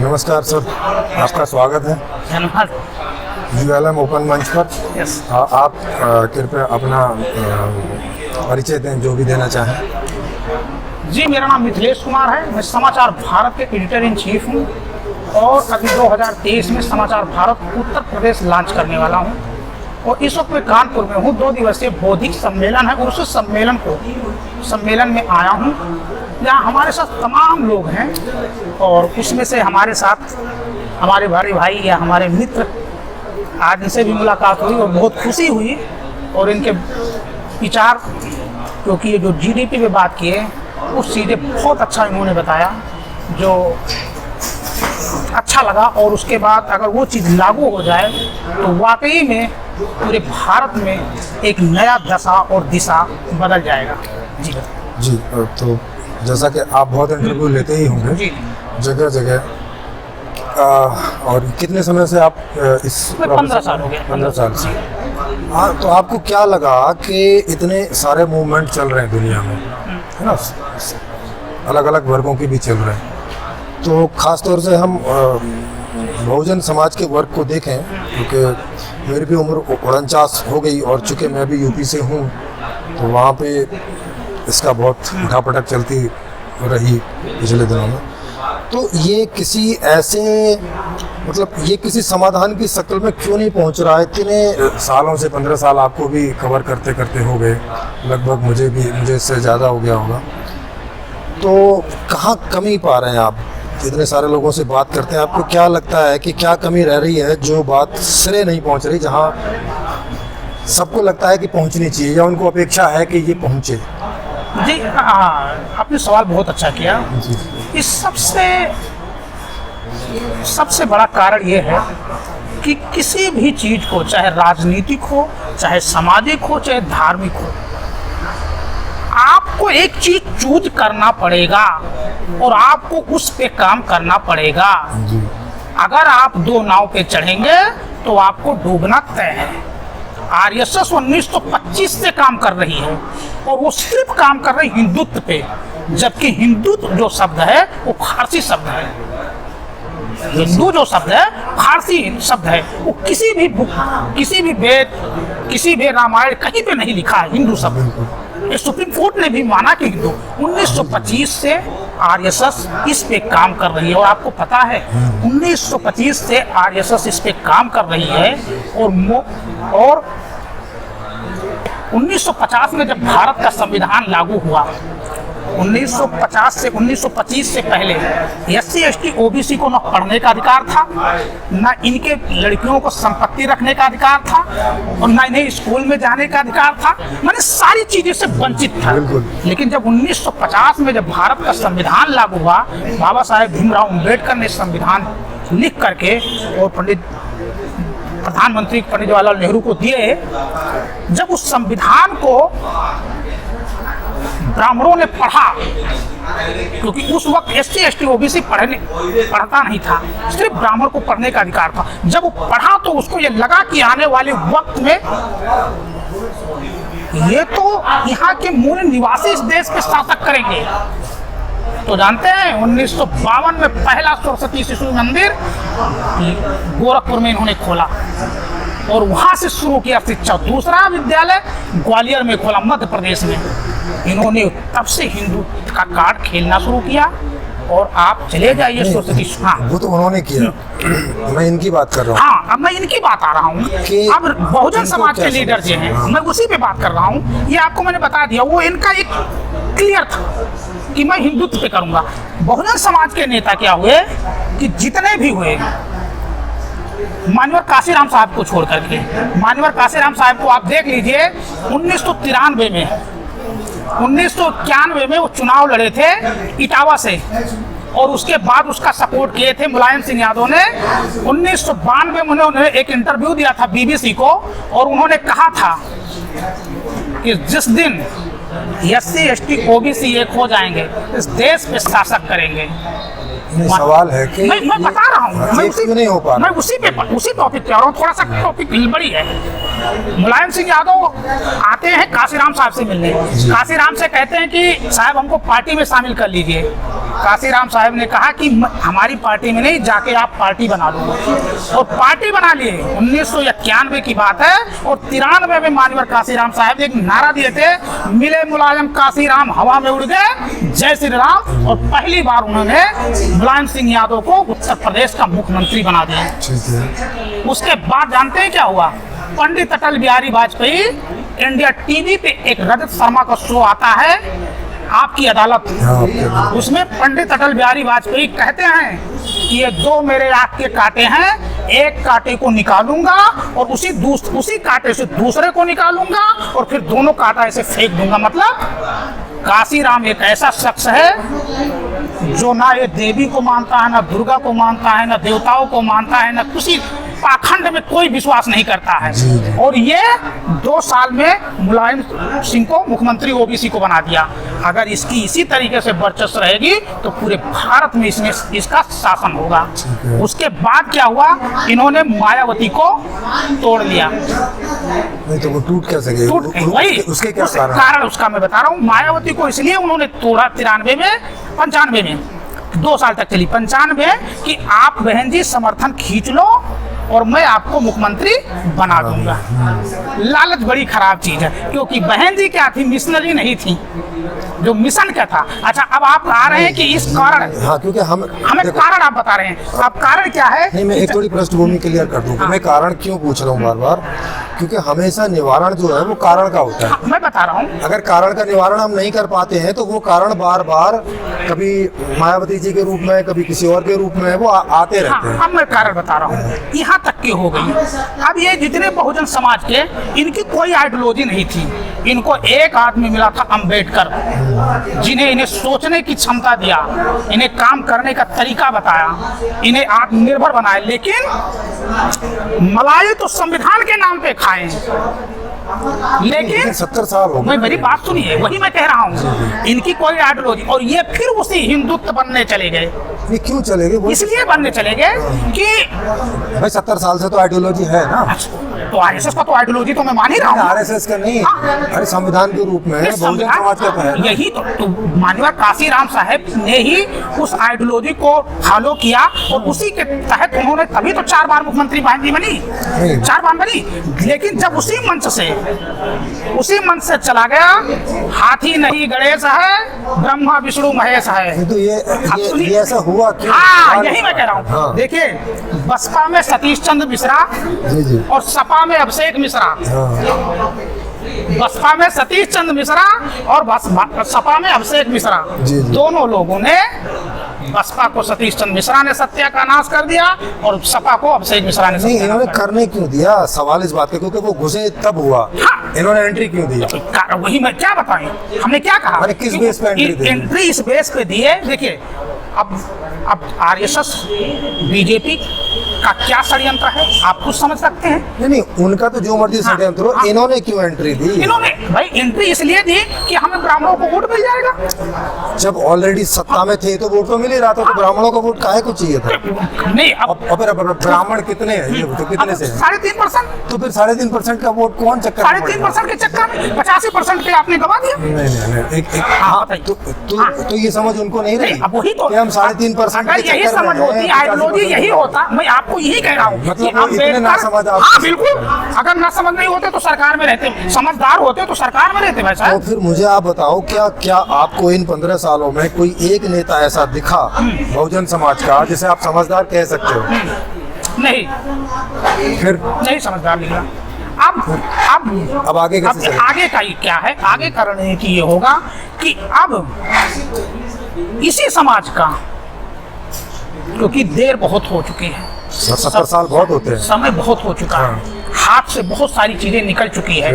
नमस्कार सर, आपका स्वागत है धन्यवाद। ULM ओपन मंच पर। यस। आप कृपया अपना परिचय दें, जो भी देना चाहें। जी, मेरा नाम मिथिलेश कुमार है। मैं समाचार भारत के एडिटर इन चीफ हूँ और अभी 2023 में समाचार भारत उत्तर प्रदेश लॉन्च करने वाला हूँ और इस वक्त मैं कानपुर में हूँ। 2 दिवसीय बौद्धिक सम्मेलन है और उस सम्मेलन में आया हूँ जहाँ हमारे साथ तमाम लोग हैं और उसमें से हमारे साथ हमारे बड़े भाई या हमारे मित्र, आज इनसे भी मुलाकात हुई और बहुत खुशी हुई और इनके विचार, क्योंकि ये जो GDP पे बात किए उस चीज़ें बहुत अच्छा इन्होंने बताया, जो अच्छा लगा। और उसके बाद अगर वो चीज़ लागू हो जाए तो वाकई में पूरे भारत में एक नया दशा और दिशा बदल जाएगा। जी तो जैसा कि आप बहुत इंटरव्यू लेते ही होंगे जी जगह जगह, और कितने समय से आप इस 15 साल हो गए। 15 साल से। हाँ, तो आपको क्या लगा कि इतने सारे मूवमेंट चल रहे हैं दुनिया में, है ना, अलग अलग वर्गों के भी चल रहे हैं, तो ख़ास तौर से हम बहुजन समाज के वर्ग को देखें, क्योंकि मेरी भी उम्र 49 हो गई और चूँकि मैं भी यूपी से हूँ, तो वहाँ पे इसका बहुत उठापटक चलती रही पिछले दिनों में। तो ये किसी ऐसे, मतलब ये किसी समाधान की शक्ल में क्यों नहीं पहुंच रहा है? इतने सालों से, 15 साल आपको भी कवर करते करते हो गए लगभग, मुझे इससे ज़्यादा हो गया होगा। तो कहाँ कमी पा रहे हैं आप? इतने सारे लोगों से बात करते हैं, आपको क्या लगता है कि क्या कमी रह रही है जो बात सिरे नहीं पहुंच रही, जहाँ सबको लगता है कि पहुंचनी चाहिए या उनको अपेक्षा है कि ये पहुंचे? जी आपने सवाल बहुत अच्छा किया। इस सबसे बड़ा कारण ये है कि किसी भी चीज़ को, चाहे राजनीतिक हो, चाहे सामाजिक हो, चाहे धार्मिक हो, आपको एक चीज चूज करना पड़ेगा और आपको उस पे काम करना पड़ेगा। अगर आप 2 नाव पे चढ़ेंगे तो आपको डूबना तय है। RSS 1925 से काम कर रही है और वो सिर्फ काम कर रही हिंदुत्व पे, जबकि हिंदुत्व जो शब्द है वो फारसी शब्द है। हिंदू जो शब्द है फारसी शब्द है, वो किसी भी वेद, किसी भी रामायण कहीं पे नहीं लिखा है हिंदू शब्द। ये सुप्रीम कोर्ट ने भी माना कि हिंदू 1925 से RSS इस पे काम कर रही है। और आपको पता है 1925 से RSS इस पे काम कर रही है और 1950 में जब भारत का संविधान लागू हुआ, 1950 से 1925 से पहले SC ST OBC को न पढ़ने का अधिकार था, न इनके लड़कियों को संपत्ति रखने का अधिकार था और न इन्हें स्कूल में जाने का अधिकार था, मैंने सारी चीजें से वंचित था। लेकिन जब 1950 में जब भारत का संविधान लागू हुआ, बाबा साहेब भीमराव अम्बेडकर ने संविधान लिख करके और प्रधानमंत्री पंडित जवाहरलाल नेहरू को दिए। जब उस संविधान को ब्राह्मणों ने पढ़ा, क्योंकि उस वक्त SC ST OBC पढ़ता नहीं था, सिर्फ ब्राह्मण को पढ़ने का अधिकार था। जब वो पढ़ा तो उसको ये लगा कि आने वाले वक्त में ये तो यहाँ के मूल निवासी इस देश के शासक करेंगे। तो जानते हैं 1952 में पहला सरस्वती शिशु मंदिर गोरखपुर में इन्होंने खोला और वहां से शुरू किया शिक्षा। दूसरा विद्यालय ग्वालियर में खोला, मध्य प्रदेश में। इन्होंने तब से हिंदू का कार्ड खेलना शुरू किया और आप चले जाइए सरस्वती। हाँ, वो तो उन्होंने किया, मैं इनकी बात कर रहा हूँ। हाँ, अब मैं इनकी बात आ रहा हूँ। अब बहुजन समाज के लीडर जो हैं, मैं उसी पे बात कर रहा हूँ। ये आपको मैंने बता दिया, वो इनका एक क्लियर था कि मैं हिंदुत्व पे करूंगा। बहुजन समाज के नेता क्या हुए कि जितने भी हुए, मान्यवर काशीराम साहब को छोड़ करके, मान्यवर काशीराम साहब को आप देख लीजिए, 1993 में 1991 में वो चुनाव लड़े थे इटावा से और उसके बाद उसका सपोर्ट किए थे मुलायम सिंह यादव ने। 1992 में उन्होंने एक इंटरव्यू दिया था BBC को और उन्होंने कहा था कि जिस दिन SC ST OBC एक हो जाएंगे, इस देश पे शासक करेंगे। सवाल है कि मैं बता रहा हूँ, मैं उसी टॉपिक पे आ रहा हूँ। थोड़ा सा टॉपिक बड़ी है। मुलायम सिंह यादव आते हैं काशीराम साहब से मिलने। काशीराम से कहते हैं कि साहब हमको पार्टी में शामिल कर लीजिए। काशीराम साहब ने कहा कि हमारी पार्टी में नहीं, जाके आप पार्टी बना लो। और पार्टी बना लिए। 1991 की बात है। और 93 में मान्यवर काशीराम साहब ने एक नारा दिए थे, मिले मुलायम काशीराम हवा में उड़ गए, जय श्री राम। और पहली बार उन्होंने मुलायम सिंह यादव को उत्तर प्रदेश का मुख्यमंत्री बना दिया। उसके बाद जानते हैं क्या हुआ? पंडित अटल बिहारी वाजपेयी, इंडिया टीवी पे एक रजत शर्मा का शो आता है, आपकी अदालत। उसमें पंडित अटल बिहारी वाजपेयी कहते हैं कि ये दो मेरे आँख के कांटे हैं, एक कांटे को निकालूंगा और उसी कांटे से दूसरे को निकालूंगा और फिर दोनों कांटा ऐसे फेंक दूंगा। मतलब काशीराम एक ऐसा शख्स है जो ना ये देवी को मानता है, ना दुर्गा को मानता है, ना देवताओं को मानता है, ना किसी पाखंड में कोई विश्वास नहीं करता है। और ये 2 साल में मुलायम सिंह को मुख्यमंत्री ओबीसी को बना दिया। अगर इसकी इसी तरीके से वर्चस्व रहेगी तो पूरे भारत में इसमें इसका शासन होगा। उसके बाद क्या हुआ? इन्होंने मायावती को तोड़ लिया। नहीं तो वो टूट कैसे गई? वही उसके क्या कारण उसका मैं बता रहा हूँ। मायावती को इसलिए उन्होंने तोड़ा 95 में 2 साल तक चली 95 कि आप बहन जी समर्थन खींच लो और मैं आपको मुख्यमंत्री बना दूंगा। लालच बड़ी खराब चीज है, क्योंकि बहन जी क्या थी? मिशनरी नहीं थी, जो मिशन क्या था। अच्छा, अब आप आ रहे हैं कि इस कारण, हाँ, क्योंकि हमें कारण आप बता रहे हैं। अब कारण क्या है? नहीं, मैं एक थोड़ी पृष्ठभूमि क्लियर कर दूं। मैं कारण क्यों पूछ रहा हूँ बार बार? क्योंकि हमेशा निवारण जो है वो कारण का होता है। मैं बता रहा हूँ, अगर कारण का निवारण हम नहीं कर पाते हैं तो वो कारण बार बार कभी मायावती जी के रूप में, कभी किसी और के रूप में वो आते रहते हैं। अब मैं कारण बता रहा हूँ। यहाँ तक की हो गई। अब ये जितने बहुजन समाज के, इनकी कोई आइडियोलॉजी नहीं थी। इनको एक आदमी मिला था, अंबेडकर, जिन्हें इन्हें सोचने की क्षमता दिया, इन्हें काम करने का तरीका बताया, इन्हें आत्मनिर्भर बनाया। लेकिन मलाई तो संविधान के नाम पे खाए, लेकिन 70 साल हो गए। मेरी बात सुनिए, वही मैं कह रहा हूँ। इनकी कोई आइडियोलॉजी, और ये फिर उसी हिंदुत्व बनने चले गए। ये क्यों चले गए? इसलिए बनने चले गए कि भाई 70 साल से तो आइडियोलॉजी है ना। तो आरएसएस का तो आइडियोलॉजी तो मैं मान ही रहा हूँ। आरएसएस का नहीं, अरे संविधान के रूप में बहुजन समाज का है। यही तो माननीय काशीराम साहब ने ही उस आइडियोलॉजी को फॉलो किया और उसी के तहत उन्होंने, तभी तो 4 बार मुख्यमंत्री बनी, 4 बार बनी। लेकिन जब उसी मंच से चला गया, हाथी नहीं गणेश है, ब्रह्मा विष्णु महेश है। तो ये ऐसा हुआ क्यों? हाँ, यही मैं कह रहा हूँ। हाँ। देखिए, बसपा में सतीश चंद्र मिश्रा और सपा में अभिषेक मिश्रा। बसपा में सतीश चंद्र मिश्रा और सपा में अभिषेक मिश्रा, दोनों लोगों ने, बसपा को सतीश चंद्र मिश्रा ने सत्या का नाश कर दिया और सपा को अभिषेक मिश्रा ने। नहीं, इन्होंने करने क्यों दिया? सवाल इस बात का, क्योंकि वो घुसे तब हुआ। हाँ। इन्होंने एंट्री क्यों दी? वही मैं क्या बताएं, हमने क्या कहा? अरे किस बेस पे एंट्री इस बेस पे दी है। देखिए, अब आरएसएस बीजेपी का क्या षड्यंत्र है, आप कुछ समझ सकते हैं? नहीं, उनका तो जो मर्जी षड्यंत्र हो। इन्होंने क्यों एंट्री दी? इन्होंने भाई एंट्री इसलिए दी कि हमें ब्राह्मणों को वोट मिल जाएगा। जब ऑलरेडी सत्ता में थे तो वोट तो मिल ही रहा था, तो ब्राह्मणों को वोट काहे को चाहिए था? नहीं, अब ब्राह्मण कितने हैं? ये तो कितने से? 3.5%। तो फिर 3.5% का वोट कौन चक्कर? 3.5% के चक्कर में 85% के आपने गवा दिया। नहीं, तो ये समझ उनको नहीं रही। अब वही तो, हम 3.5% अगर यही समझ होती, आइडियोलॉजी यही होता, मैं आपको यही कह रहा हूँ। हाँ बिल्कुल, अगर ना समझ नहीं होते तो सरकार में रहते, समझदार होते तो सरकार में रहते। वैसा तो फिर मुझे आप बताओ, क्या आपको इन 15 सालों में कोई एक नेता ऐसा दिखा बहुजन समाज का जिसे आप समझदार कह सकते हो? नहीं, फिर नहीं समझदार निकला। अब आगे कैसे? आगे का क्या है? आगे का रणनीति ये होगा कि अब इसी समाज का, क्योंकि देर बहुत हो चुकी है, 70 साल बहुत होते हैं, समय बहुत हो चुका है, हाथ से बहुत सारी चीजें निकल चुकी है।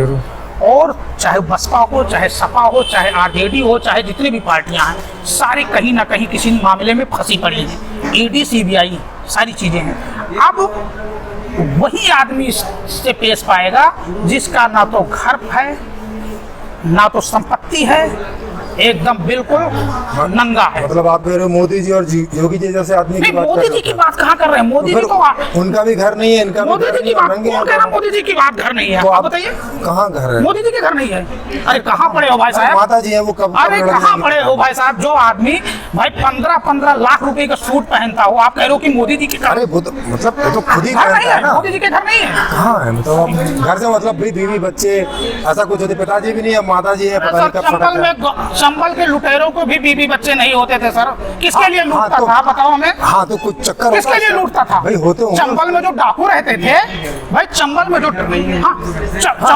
और चाहे बसपा हो, चाहे सपा हो, चाहे आरजेडी हो, चाहे जितनी भी पार्टियां हैं, सारी कहीं ना कहीं किसी मामले में फंसी पड़ी हैं। ईडी, सीबीआई, सारी चीजें हैं। अब वही आदमी से पेश पाएगा जिसका ना तो घर है, ना तो संपत्ति है, एकदम बिल्कुल नंगा है। मतलब आप कह रहे हो मोदी जी और योगी जी जैसे आदमी की नहीं, बात कर मोदी रहे जी की हो? बात कहाँ कर रहे हैं? मोदी जी फिर को उनका भी घर नहीं है, इनका भी मोदी घर जी नहीं की है, बात महंगे कौन हैं कह रहा है? दोनों। मोदी जी की बात घर नहीं है, तो आप आप बताइए। कहाँ घर है? मोदी जी के घर नहीं है। अरे कहाँ पड़े हो भाई साहब? माता जी है वो कब अरे लड़ कहाँ जाएंगी? पड़े हो भाई साहब? जो आदमी भाई 15-15 लाख रुपए का सूट पहनता हो, आप कह रहे हो कि मोदी जी के घर अरे वो तो मतलब ये तो खुद ही घर नहीं कहता है है? ना। मोदी जी के घर नहीं है। कहाँ है मतलब घर से मतलब भी बीवी बच्चे ऐसा कुछ होते, पिताजी भी नहीं है, माता जी है, पता नहीं सर, कब चंबल सड़क है। में चंबल के लुटेरों को भी बीवी बच्चे नहीं होते थे सर। किसके लिए लूटता तो- था बताओ हमें? हाँ तो कुछ चक्कर होता किसके लिए है। लूटता था? भाई होते होंगे। चंबल में जो डाकू रहते थे, भाई चंबल में जो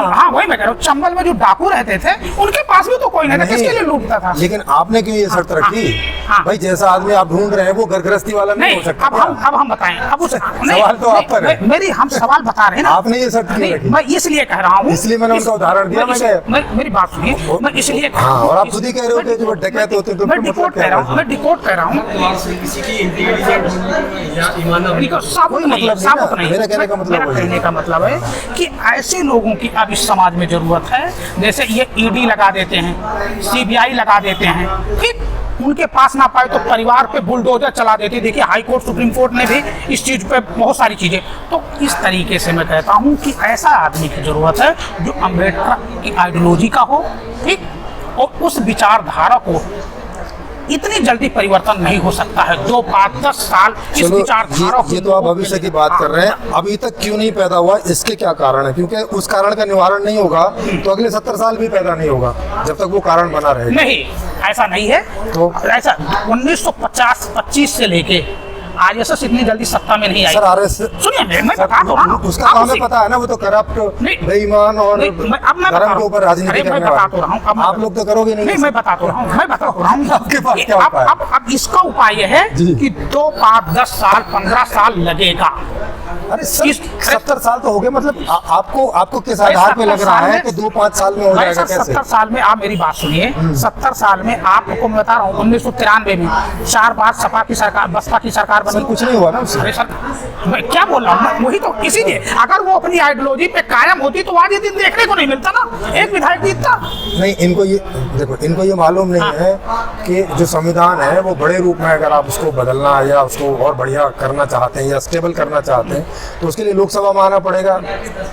हाँ वही मैं कह रहा हूँ, चंबल में जो डाकू रहते थे उनके पास भी तो कोई नहीं था। किसके लिए लूटता था? लेकिन आपने क्यों ये शर्त रखी? हाँ। भाई जैसा आदमी आप ढूंढ रहे हैं वो घर गृहस्थी वाला नहीं हो सकता। अब हम बताएं। अब उस सवाल तो आप पर है। मेरी हम सवाल बता रहे हैं ना। आपने ये शर्त क्यों नहीं, रखी? मैं इसलिए कह रहा हूँ, इसलिए मैंने उनका उदाहरण दिया। मेरी बात सुनिए, मैं इसलिए हाँ, और आप खुद ही कह रहे हो कि जो डकैत होते हैं तो मैं उनका डिकोड मतलब क्या कह रहा है? हूँ, मैं डिकोड कह रहा हूँ। किसी की इंटेलिजेंट या ईमानदार साबुत नहीं, मतलब नहीं साबुत ना। नहीं। मेरा कहने का मतलब मेरा वही है। कहने का मतलब है कि ऐसे लोगों की अब इस समाज में जरूरत है। जैसे ये ईडी लगा देते हैं, सीबीआई लगा देते हैं, ठीक? उनके पास ना पाए तो परिवार पे बुलडोजर चला देते। देखिए हाई कोर्ट, सुप्रीम कोर्ट ने भी इस चीज पे बहुत सारी चीजें। तो इस तरीके से मैं कहता हूँ कि ऐसा आदमी की जरूरत है जो अम्बेडकर की आइडियोलॉजी का हो, ठीक? और उस विचारधारा को इतनी जल्दी परिवर्तन नहीं हो सकता है। 2, 5, 10 साल इस चलो विचारधारा ये तो आप भविष्य की बात कर रहे हैं। अभी तक क्यों नहीं पैदा हुआ, इसके क्या कारण है? क्योंकि उस कारण का निवारण नहीं होगा तो अगले 70 साल भी पैदा नहीं होगा जब तक वो कारण बना रहेगा। नहीं, ऐसा नहीं है। तो ऐसा 1950-25 से लेके आरएसएस इतनी जल्दी सत्ता में नहीं आई। सर आरएस सुनिए, मैं बता दो ना, उसका आप काम है, उसी- पता है ना, वो तो करप्ट, नहीं, बेईमान और नहीं, अब मैं बता धर्म रहा के हूं। ऊपर राजनीति अरे, मैं करने बता वाले। तो रहा हूं, अब मैं- आप लोग तो करोगे नहीं। नहीं, मैं बता तो रहा हूँ, मैं बता तो रहा हूँ। आपके पास क्या उपाय है? अब इसका उपाय यह है जी। कि 2, 5, 10 साल, 15 साल लगेगा। अरे सर, इस- 70 साल तो हो गए, मतलब आपको किस आधार पे लग रहा है कि 2-5 साल में हो भाई जाएगा? सर, कैसे? 70 साल में आप मेरी बात सुनिए। 70 साल में आपको मैं बता रहा हूँ, 1993 में 4 बार सपा की सरकार, बसपा की सरकार बनी। सर कुछ नहीं हुआ ना उससे। अरे सर, मैं क्या बोल रहा हूँ, वही तो। इसीलिए अगर वो अपनी आइडियोलॉजी पे कायम होती तो आज ये दिन देखने को नहीं मिलता ना, एक विधायक जीतता। नहीं, इनको ये देखो, इनको ये मालूम नहीं है कि जो संविधान है वो बड़े रूप में अगर आप उसको बदलना या उसको और बढ़िया करना चाहते हैं या स्टेबल करना चाहते हैं तो उसके लिए लोकसभा में आना पड़ेगा।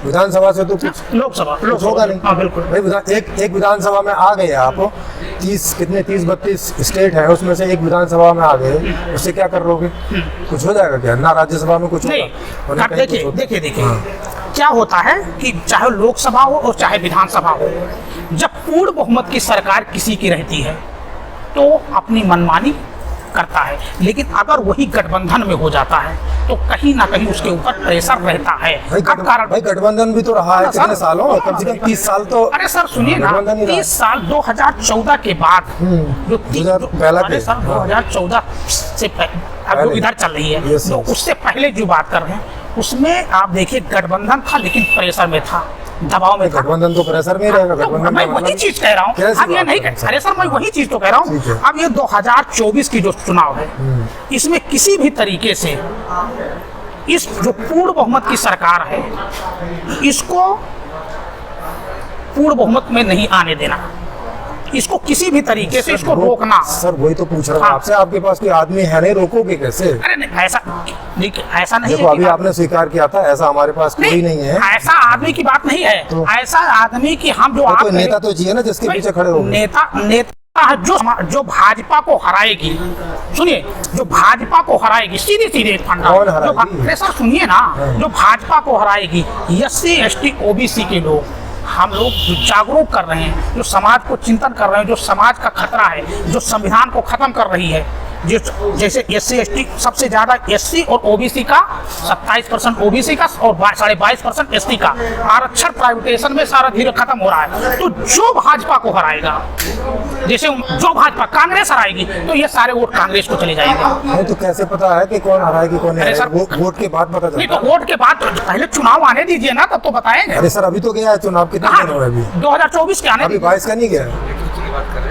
विधानसभा से तो कुछ लोकसभा होगा नहीं। हाँ, बिल्कुल। भाई एक विधानसभा में आ गए आप, 30-32 स्टेट है, उसमें से एक विधानसभा में आ गए, उससे क्या कर लोगे? कुछ हो जाएगा क्या? ना राज्यसभा में कुछ नहीं, होगा और ना कहीं कुछ होता। देखिए क्या होता है कि चाहे लोकसभा हो और चाहे विधानसभा हो, जब पूर्ण बहुमत की सरकार किसी की रहती है तो अपनी मनमानी करता है। लेकिन अगर वही गठबंधन में हो जाता है तो कहीं ना कहीं उसके ऊपर प्रेशर रहता है। भाई गठबंधन भी तो रहा है कितने सालों, कम से कम 30 साल तो। अरे सर सुनिए ना, गठबंधन ही रहा। 30 साल 2014 के बाद जो 2014 से अब जो इधर चल रही है, Yes, तो yes. उससे पहले जो बात कर रहे हैं उसमें आप देखिए गठबंधन था लेकिन प्रेशर में था, दबाव में था। गठबंधन तो प्रेशर में ही रहेगा। तो गठबंधन मैं का वही मतलब चीज कह रहा हूँ। कैसी अब ये बात नहीं कर रहे हैं? अरे सर, मैं वही चीज तो कह रहा ठीक हूँ। है। अब ये 2024 की जो चुनाव है, इसमें किसी भी तरीके से इस जो पूर्ण बहुमत की सरकार है इसको पूर्ण बहुमत में नहीं आने देना, इसको किसी भी तरीके से इसको रोकना। सर वही तो पूछ रहा हूँ हाँ। आपसे, आपके पास कोई आदमी है नहीं, रोकोगे कैसे? अरे नहीं, ऐसा नहीं देखो है अभी कि आपने स्वीकार किया था, ऐसा हमारे पास कोई नहीं है। ऐसा आदमी की बात नहीं है। तो- ऐसा आदमी की हम जो तो आप कोई नेता तो चाहिए ना जिसके पीछे खड़े हो। नेता है जो भाजपा को हराएगी। सुनिए, जो भाजपा को हराएगी, सीधे फंडा। कौन हराएगी? अरे सर सुनिए ना, जो भाजपा को हराएगी, SC ST OBC के लोग, हम लोग जो जागरूक कर रहे हैं, जो समाज को चिंतन कर रहे हैं, जो समाज का खतरा है, जो संविधान को खत्म कर रही है, जैसे SC ST सबसे ज्यादा SC और OBC का 27% OBC का और 22.5% ST का आरक्षण प्राइवेटाइजेशन में सारा धीरे खत्म हो रहा है। तो जो भाजपा को हराएगा, जैसे जो भाजपा कांग्रेस हराएगी तो ये सारे वोट कांग्रेस को चले जाएंगे। नहीं तो कैसे पता है कि कौन हराएगी कौन नहीं अरे सर, हराएगी? वोट के बाद पता नहीं चलता तो है। वोट के बाद पहले चुनाव आने दीजिए ना, तब तो बताएंगे। अरे सर अभी तो गया है चुनाव, कितने दिन हुए अभी? 2024 के आने अभी 22 का नहीं गया है।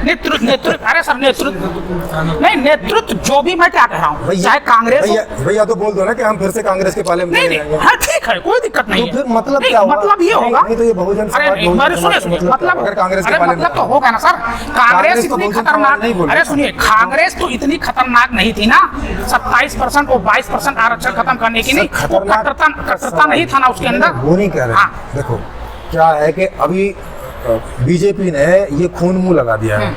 नेतृत्व अरे सर नेतृत्व जो भी मैं क्या कह रहा हूँ, चाहे कांग्रेस हो। भैया तो बोल दो ना कि हम फिर से कांग्रेस के पाले में नहीं चले नहीं, जाएंगे। हाँ ठीक ठीक है, कोई दिक्कत नहीं तो है। फिर मतलब नहीं, क्या हुआ? मतलब ये होगा, नहीं तो ये बहुजन अरे समाज, बहुजन मेरे समाज सुनिए, मतलब मतलब अगर कांग्रेस के अरे बारे में मतलब तो होगा ना सर, कांग्रेस तो इतनी बहुजन खतरनाक समाज नहीं बोल अरे रहा। सुनिए, कांग्रेस तो इतनी खतरनाक नहीं थी ना, 27% और 22% आरक्षण खत्म करने की नहीं, वो कट्टरता नहीं था ना उसके अंदर। वो नहीं कह रहे। हाँ। देखो क्या है कि अभी बीजेपी ने ये खून मुंह लगा दिया है।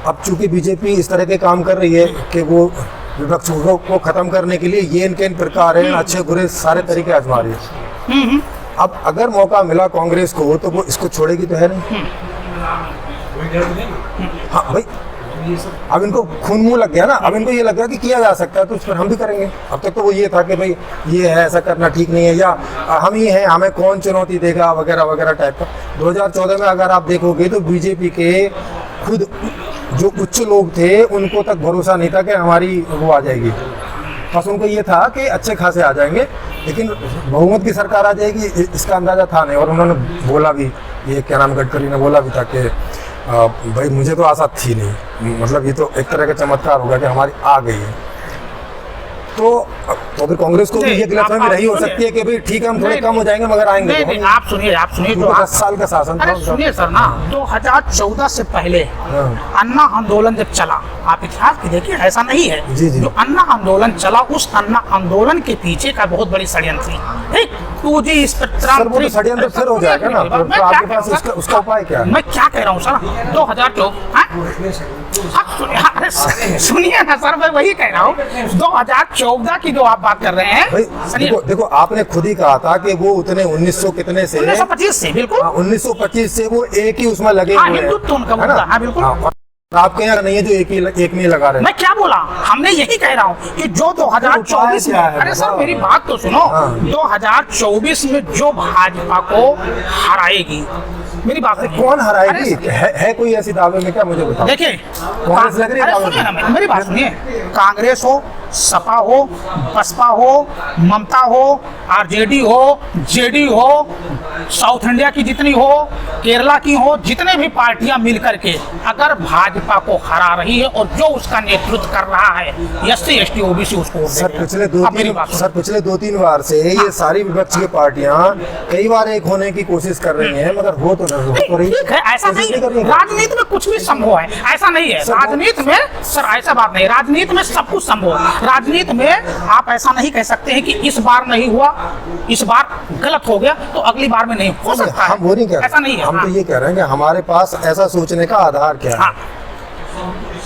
अब चूंकि बीजेपी इस तरह के काम कर रही है कि वो विपक्षों को खत्म करने के लिए ये इनके इन प्रकार है अच्छे बुरे सारे तरीके आजमा रही है। अब अगर मौका मिला कांग्रेस को तो वो इसको छोड़ेगी तो है नहीं। हाँ भाई, अब इनको खून मुंह लग गया ना, अब इनको ये लग गया कि किया जा सकता है तो उस पर हम भी करेंगे। अब तक तो वो ये था कि भाई ये है, ऐसा करना ठीक नहीं है, या हम ही हैं, हमें कौन चुनौती देगा वगैरह वगैरह टाइप का। 2014 में अगर आप देखोगे तो बीजेपी के खुद जो उच्च लोग थे उनको तक भरोसा नहीं था कि हमारी वो आ जाएगी। बस उनको ये था कि अच्छे खासे आ जाएंगे, लेकिन बहुमत की सरकार आ जाएगी इसका अंदाजा था नहीं। और उन्होंने बोला भी, ये क्या नाम, गडकरी ने बोला भी था कि भाई मुझे तो आशा थी नहीं, मतलब ये तो एक तरह का चमत्कार होगा कि हमारी आ गई है। तो फिर कांग्रेस को भी ये गलतफहमी रही हो सकती है कि भाई ठीक है हम थोड़े कम हो जाएंगे मगर आएंगे। नहीं, तो आप सुनिए जो 10 साल का शासन था अरे उनका। सुनिए सर ना, 2014 से पहले हाँ। अन्ना आंदोलन जब चला, आप इतिहास की देखिए, ऐसा नहीं है। जी, जी। जो अन्ना आंदोलन चला, उस अन्ना आंदोलन के पीछे का बहुत बड़ी षड्यंत्र थी। 2G स्पेक्ट्रम, सर वो तो षड्यंत्र फिर हो जाएगा ना, तो आपके पास उसका उपाय क्या है? मैं क्या कह रहा हूँ सर, 2014 अरे सुनिए ना सर, मैं वही कह रहा हूँ, 2014 की जो आप बात कर रहे हैं। भाई देखो आपने खुद ही कहा था कि वो उतने 1900 कितने से 1925 से, बिल्कुल 1925 से वो एक ही उसमें लगे हाँ, हुए हैं, हिंदुत्व उनका है ना? हाँ, बिल्कुल। और आपके यहाँ नहीं है जो एक में ही लगा रहे हैं। मैं क्या बोला, हमने यही कह रहा हूँ कि जो 2024 में, क्या है? अरे सर मेरी बात तो सुनो, 2024 में जो भाजपा को हराएगी, मेरी बात है, कौन हराएगी? है कोई ऐसी दावे में क्या, मुझे बताओ। देखिए कांग्रेस लग रही है अरे दावे सुनिए में? ना, मेरी बात सुनिए, कांग्रेस हो, सपा हो, बसपा हो, ममता हो, आरजेडी हो, जेडी हो, साउथ इंडिया की जितनी हो, केरला की हो, जितने भी पार्टियां मिलकर के अगर भाजपा को हरा रही है और जो उसका नेतृत्व कर रहा है SC ST OBC उसको वोट सर देंगे। पिछले अब मेरी बात सुनो। पिछले 2-3 बार से ये सारी विपक्ष की पार्टियां कई बार एक होने की कोशिश कर रही हैं मगर हो तो रही। ठीक है, ऐसा कोशिश नहीं कर रही है, है। राजनीति में कुछ भी संभव है, ऐसा नहीं है। सर, राजनीति में सर ऐसा बात नहीं, राजनीति में सब कुछ संभव है। राजनीति में आप ऐसा नहीं कह सकते हैं कि इस बार नहीं हुआ, इस बार गलत हो गया तो अगली बार में नहीं हो सकता है। हम वो नहीं कह रहे, ऐसा नहीं है। हम हाँ। तो ये कह रहे हैं कि हमारे पास ऐसा सोचने का आधार क्या है। हाँ।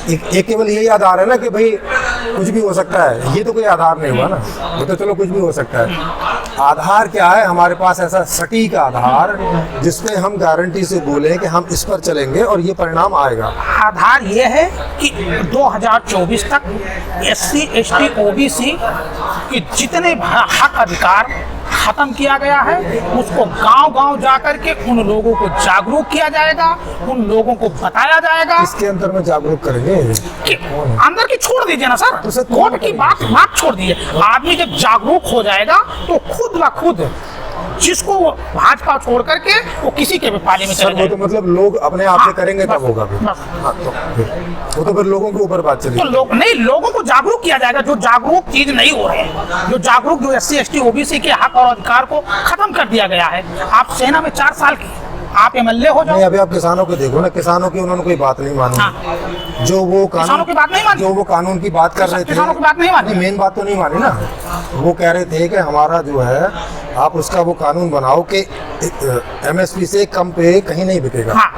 एक केवल यही आधार है ना कि भाई कुछ भी हो सकता है, ये तो कोई आधार नहीं हुआ ना, वो तो चलो कुछ भी हो सकता है। आधार क्या है हमारे पास, ऐसा सटीक आधार जिसपे हम गारंटी से बोलें कि हम इस पर चलेंगे और ये परिणाम आएगा। आधार ये है कि 2024 तक SC ST OBC के जितने हक अधिकार खत्म किया गया है, उसको गांव-गांव जाकर के उन लोगों को जागरूक किया जाएगा, उन लोगों को बताया जाएगा। इसके अंदर में जागरूक करेंगे कि अंदर की छोड़ दीजिए ना तो सर, सर वोट की बात छोड़ दीजिए। आदमी जब जागरूक हो जाएगा तो खुद ब खुद जिसको भाजपा छोड़ करके वो किसी के भी पाले में सर चले वो तो जाएगा। मतलब लोग अपने आप से करेंगे तब होगा फिर। बस। हाँ, तो फिर वो तो फिर लोगों के ऊपर बात तो चलेगी। लोगों को जागरूक किया जाएगा, जो जागरूक चीज नहीं हो रहे हैं, जो जागरूक जो SC ST OBC के हक और अधिकार को खत्म कर दिया गया है। आप सेना में 4 साल की, आप MLA हो जाओ। नहीं अभी आप किसानों को देखो ना, किसानों की उन्होंने कोई बात नहीं मानी। हाँ। जो वो किसानों की बात नहीं मानी? जो वो कानून की बात कर रहे थे, किसानों की बात नहीं मानी? मेन बात तो नहीं मानी ना। वो कह रहे थे कि हमारा जो है आप उसका वो कानून बनाओ कि MSP से कम पे कहीं नहीं बिकेगा। हाँ।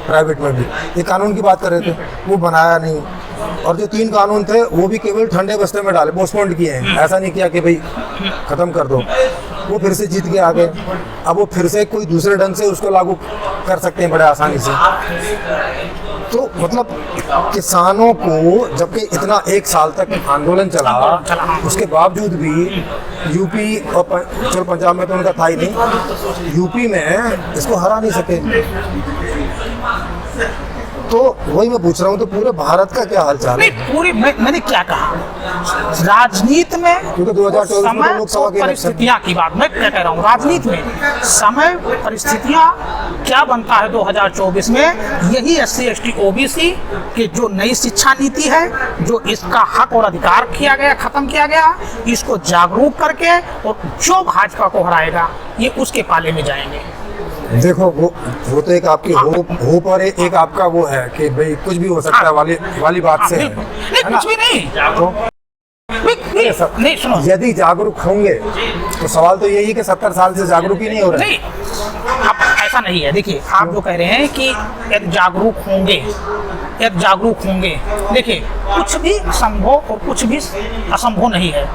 प्राइवेट में भी ये कानून की बात कर रहे थे, वो बनाया नहीं। और जो 3 कानून थे वो भी केवल ठंडे बस्ते में डाले, पोस्टपोन्ड किए हैं। ऐसा नहीं किया कि भाई खत्म कर दो। वो फिर से जीत के आ गए, अब वो फिर से कोई दूसरे ढंग से उसको लागू कर सकते हैं बड़े आसानी से। तो मतलब किसानों को जबकि इतना 1 साल तक आंदोलन चला, उसके बावजूद भी यूपी और चलो पंजाब में तो उनका था ही नहीं, यूपी में इसको हरा नहीं सके। तो वही मैं पूछ रहा हूँ, तो पूरे भारत का क्या हालचाल है? नहीं पूरी मैंने क्या कहा, राजनीति में क्योंकि 2024 में समय तो लोकसभा के परिस्थितियां की बात मैं क्या कह रहा हूँ, राजनीति में समय परिस्थितियां क्या बनता है 2024 में, यही SC ST OBC की जो नई शिक्षा नीति है, जो इसका हक और अधिकार किया गया, खत्म किया गया, इसको जागरूक करके और जो भाजपा को हराएगा ये उसके पाले में जाएंगे। देखो वो तो एक आपकी होप और एक आपका वो है कि भाई कुछ भी हो सकता है वाली बात से है। नहीं कुछ भी नहीं, तो नहीं सुनो, यदि जागरूक होंगे तो सवाल तो यही है कि 70 साल से जागरूक ही नहीं हो रहे। नहीं अब ऐसा नहीं है। देखिए आप जो कह रहे हैं कि यदि जागरूक होंगे, देखिए कुछ भी संभव और कुछ भी असंभव नहीं है,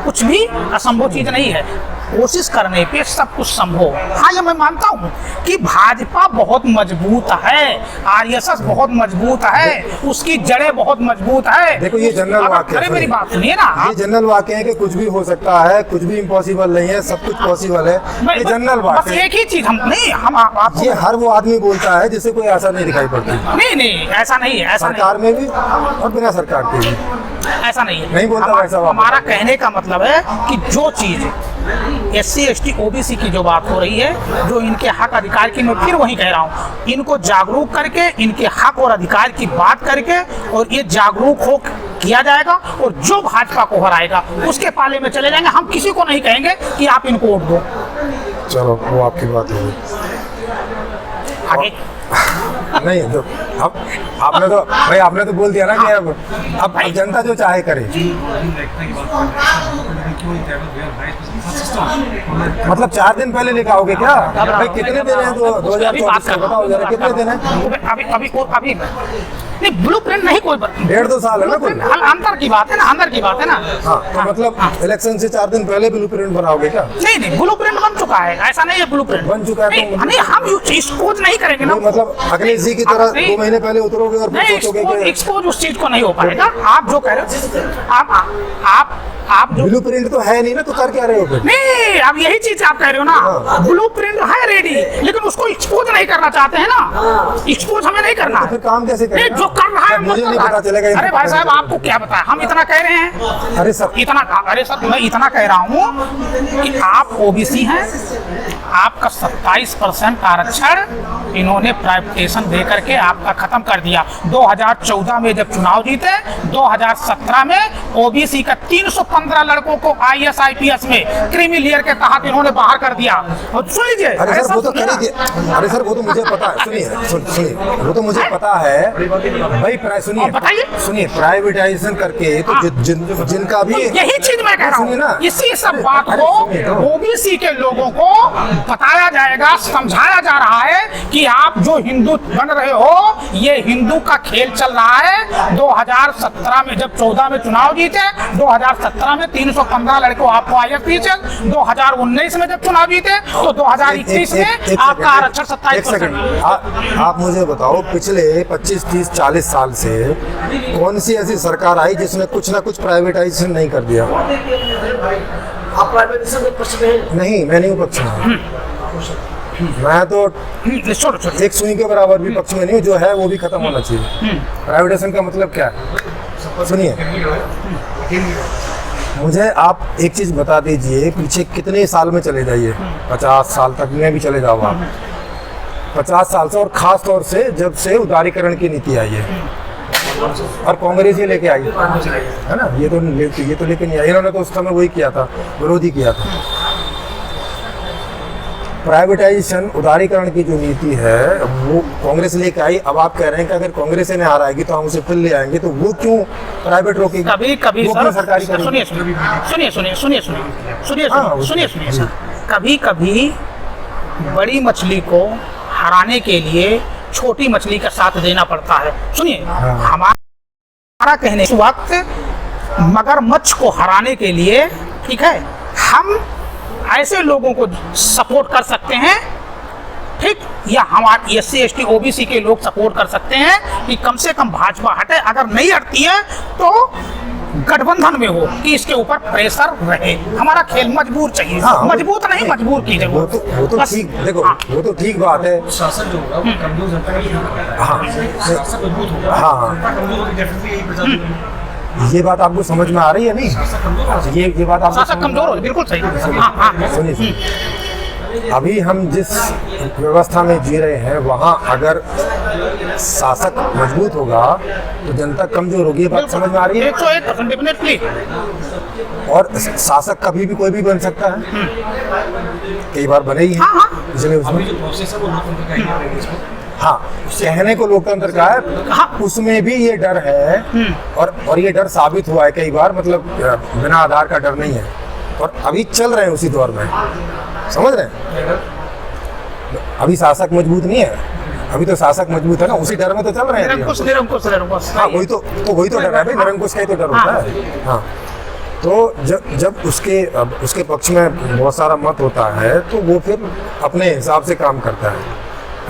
कुछ भी असंभव चीज नहीं है, कोशिश करने पे सब कुछ संभव। हाँ ये मैं मानता हूँ कि भाजपा बहुत मजबूत है, RSS बहुत मजबूत है, उसकी जड़ें बहुत मजबूत है। देखो ये जनरल वाक्य है, मेरी बात सुनिए ना, ये जनरल वाक्य है कि कुछ भी हो सकता है, कुछ भी इम्पॉसिबल नहीं है, सब कुछ पॉसिबल है, ये जनरल वाक्य है। एक ही चीज हम नहीं, हम आपको ये हर वो आदमी बोलता है जिसे कोई आशा नहीं दिखाई पड़ती। नहीं ऐसा नहीं है, ऐसा सरकार में भी और बिना सरकार के भी ऐसा नहीं है, नहीं बोलता वैसा। हमारा कहने का मतलब है कि जो चीज SC ST OBC की जो बात हो रही है, जो इनके हक अधिकार की, मैं फिर वही कह रहा हूँ, इनको जागरूक करके, इनके हक और अधिकार की बात करके, और ये जागरूक हो किया जाएगा, और जो भाजपा को हराएगा उसके पाले में चले जाएंगे। हम किसी को नहीं कहेंगे कि आप इनको वोट दो। चलो वो आपकी बात होगी आगे नहीं तो अब आपने तो बोल दिया ना कि अब जनता जो चाहे करे। मतलब 4 दिन पहले लेकर आओगे क्या भाई? कितने दिन है 2024 में? बताओ जरा कितने दिन है? अभी नहीं, ब्लूप्रिंट नहीं, कोई 1.5-2 साल है ना कोई? अंदर की बात है ना। हाँ तो मतलब इलेक्शन से 4 दिन पहले ब्लूप्रिंट बनाओगे क्या? नहीं ब्लूप्रिंट बन चुका है, ऐसा नहीं है ब्लूप्रिंट बन चुका है तो नहीं, हम एक्सपोज नहीं करेंगे ना, मतलब अखिलेश जी की तरह 2 महीने पहले उतरोगे और फिर सोचोगे कि एक्सपोज उस चीज को नहीं हो पाएगा। आप जो कह रहे हो, आप जो ब्लूप्रिंट तो है नहीं ना, तो कर क्या रहे हो फिर? नहीं, अब यही चीज आप कह रहे हो ना, ब्लूप्रिंट है रेडी, लेकिन उसको एक्सपोज नहीं करना चाहते हैं ना, एक्सपोज हमें नहीं करना। तो फिर काम कैसे करें? जो कर रहा है मुझे नहीं पता चलेगा। अरे भाई साहब आपको क्या बताया, हम इतना कह रहे हैं। अरे सर मैं इतना कह रहा हूँ कि आप OBC हैं, आपका 27% आरक्षण इन्होंने प्राइवेटाइजेशन दे करके आपका खत्म कर दिया। 2014 में जब चुनाव जीते, 2017 में OBC का 315 लड़कों को IAS IPS में क्रीमी लेयर के तहत इन्होंने बाहर कर दिया। और सुन लीजिए, अरे सर वो तो कर ही दिया। अरे सर वो तो मुझे पता है, सुनिए वो तो मुझे पता है भाई। सुनिए प्राइवेटाइजेशन करके तो जिनका भी यही चीज मैं कह रहा हूँ, इसी सब बात को OBC के लोगों को बताया जाएगा, समझाया जा रहा है कि आप जो हिंदू बन रहे हो, ये हिंदू का खेल चल रहा है। 2017 में जब 14 में चुनाव जीते, 2017 में 315 लड़कों आपको IAS पीछे, 2019 में जब चुनाव जीते तो 2021 में आपका आरक्षण 27%। आप मुझे बताओ पिछले 25, 30, 40 साल से कौन सी ऐसी सरकार आई जिसने कुछ ना कुछ प्राइवेटाइजेशन नहीं कर दिया? आप प्राइवेटाइजेशन के पक्ष में हैं? नहीं, मैं नहीं हूँ पक्ष में। मैं तो एक सुई के बराबर भी पक्ष में नहीं हूँ। जो है वो भी खत्म होना चाहिए। प्राइवेटाइजेशन का मतलब क्या है? सुनिए, मुझे आप एक चीज बता दीजिए, पीछे कितने साल में चले जाइए, 50 साल तक में भी चले जाओ आप, 50 साल से, और खास तौर से जब से उदारीकरण की नीति आई है और कांग्रेस ही लेके आई है ना, ये तो लेके नहीं आई। इन्होंने तो उस समय वही किया था, विरोधी किया था। प्राइवेटाइजेशन, उदारीकरण की जो नीति है वो कांग्रेस लेके आई। अब आप कह रहे हैं कि अगर कांग्रेस ने हराएगी तो हम उसे फिर ले आएंगे, तो वो क्यों प्राइवेट रोकेगी? कभी सरकारी सुनिए सर, कभी बड़ी मछली को हराने के लिए छोटी मछली का साथ देना पड़ता है। सुनिए, हमारा कहने इस वक्त मगरमच्छ को हराने के लिए, ठीक है, हम ऐसे लोगों को सपोर्ट कर सकते हैं, ठीक, या हमारे SC ST OBC के लोग सपोर्ट कर सकते हैं कि कम से कम भाजपा हटे। अगर नहीं हटती है तो गठबंधन में हो कि इसके ऊपर प्रेशर रहे। हमारा खेल मजबूर चाहिए, हाँ, मजबूत नहीं, मजबूर की जरूरत। वो तो बस। ठीक, देखो हाँ। वो तो ठीक बात है। शासन जो होगा वो कमजोर जनता का नहीं होगा। हाँ। शासन मजबूत होगा, हाँ। जनता कमजोर होगी, डेफिनेटली यही प्रजातंत्र। ये बात आपको समझ में आ रही है नहीं? ये बात आपको शासक कमजोर हो, बिल्कुल सही। हाँ हाँ। सुनिए, अभी हम जिस व्यवस्था में जी रहे हैं वहाँ अगर शासक मजबूत होगा तो जनता कमजोर होगी। ये बात समझ में आ रही है? 101% डेफिनेटली। और शासक कभी भी कोई भी बन सकता है, कई बार बने ही हैं। हाँ, हाँ। इसलिए अभी उसमें जो प्रोसेस है वो लोकतंत्र का ही है इसको। हाँ, कहने को लोकतंत्र का है, हाँ। उसमें भी ये डर है। और ये डर साबित हुआ है कई बार, मतलब बिना आधार का डर नहीं है। और अभी चल रहे हैं उसी दौर में, समझ रहे हैं? अभी शासक मजबूत नहीं है, अभी तो शासक मजबूत है ना, उसी डर में तो चल रहे हैं। निरंकुश निरंकुश निरंकुश। हाँ, वही तो डर है भाई, निरंकुश का ही तो डर होता है। हाँ, तो जब उसके पक्ष में बहुत सारा मत होता है तो वो फिर अपने हिसाब से काम करता है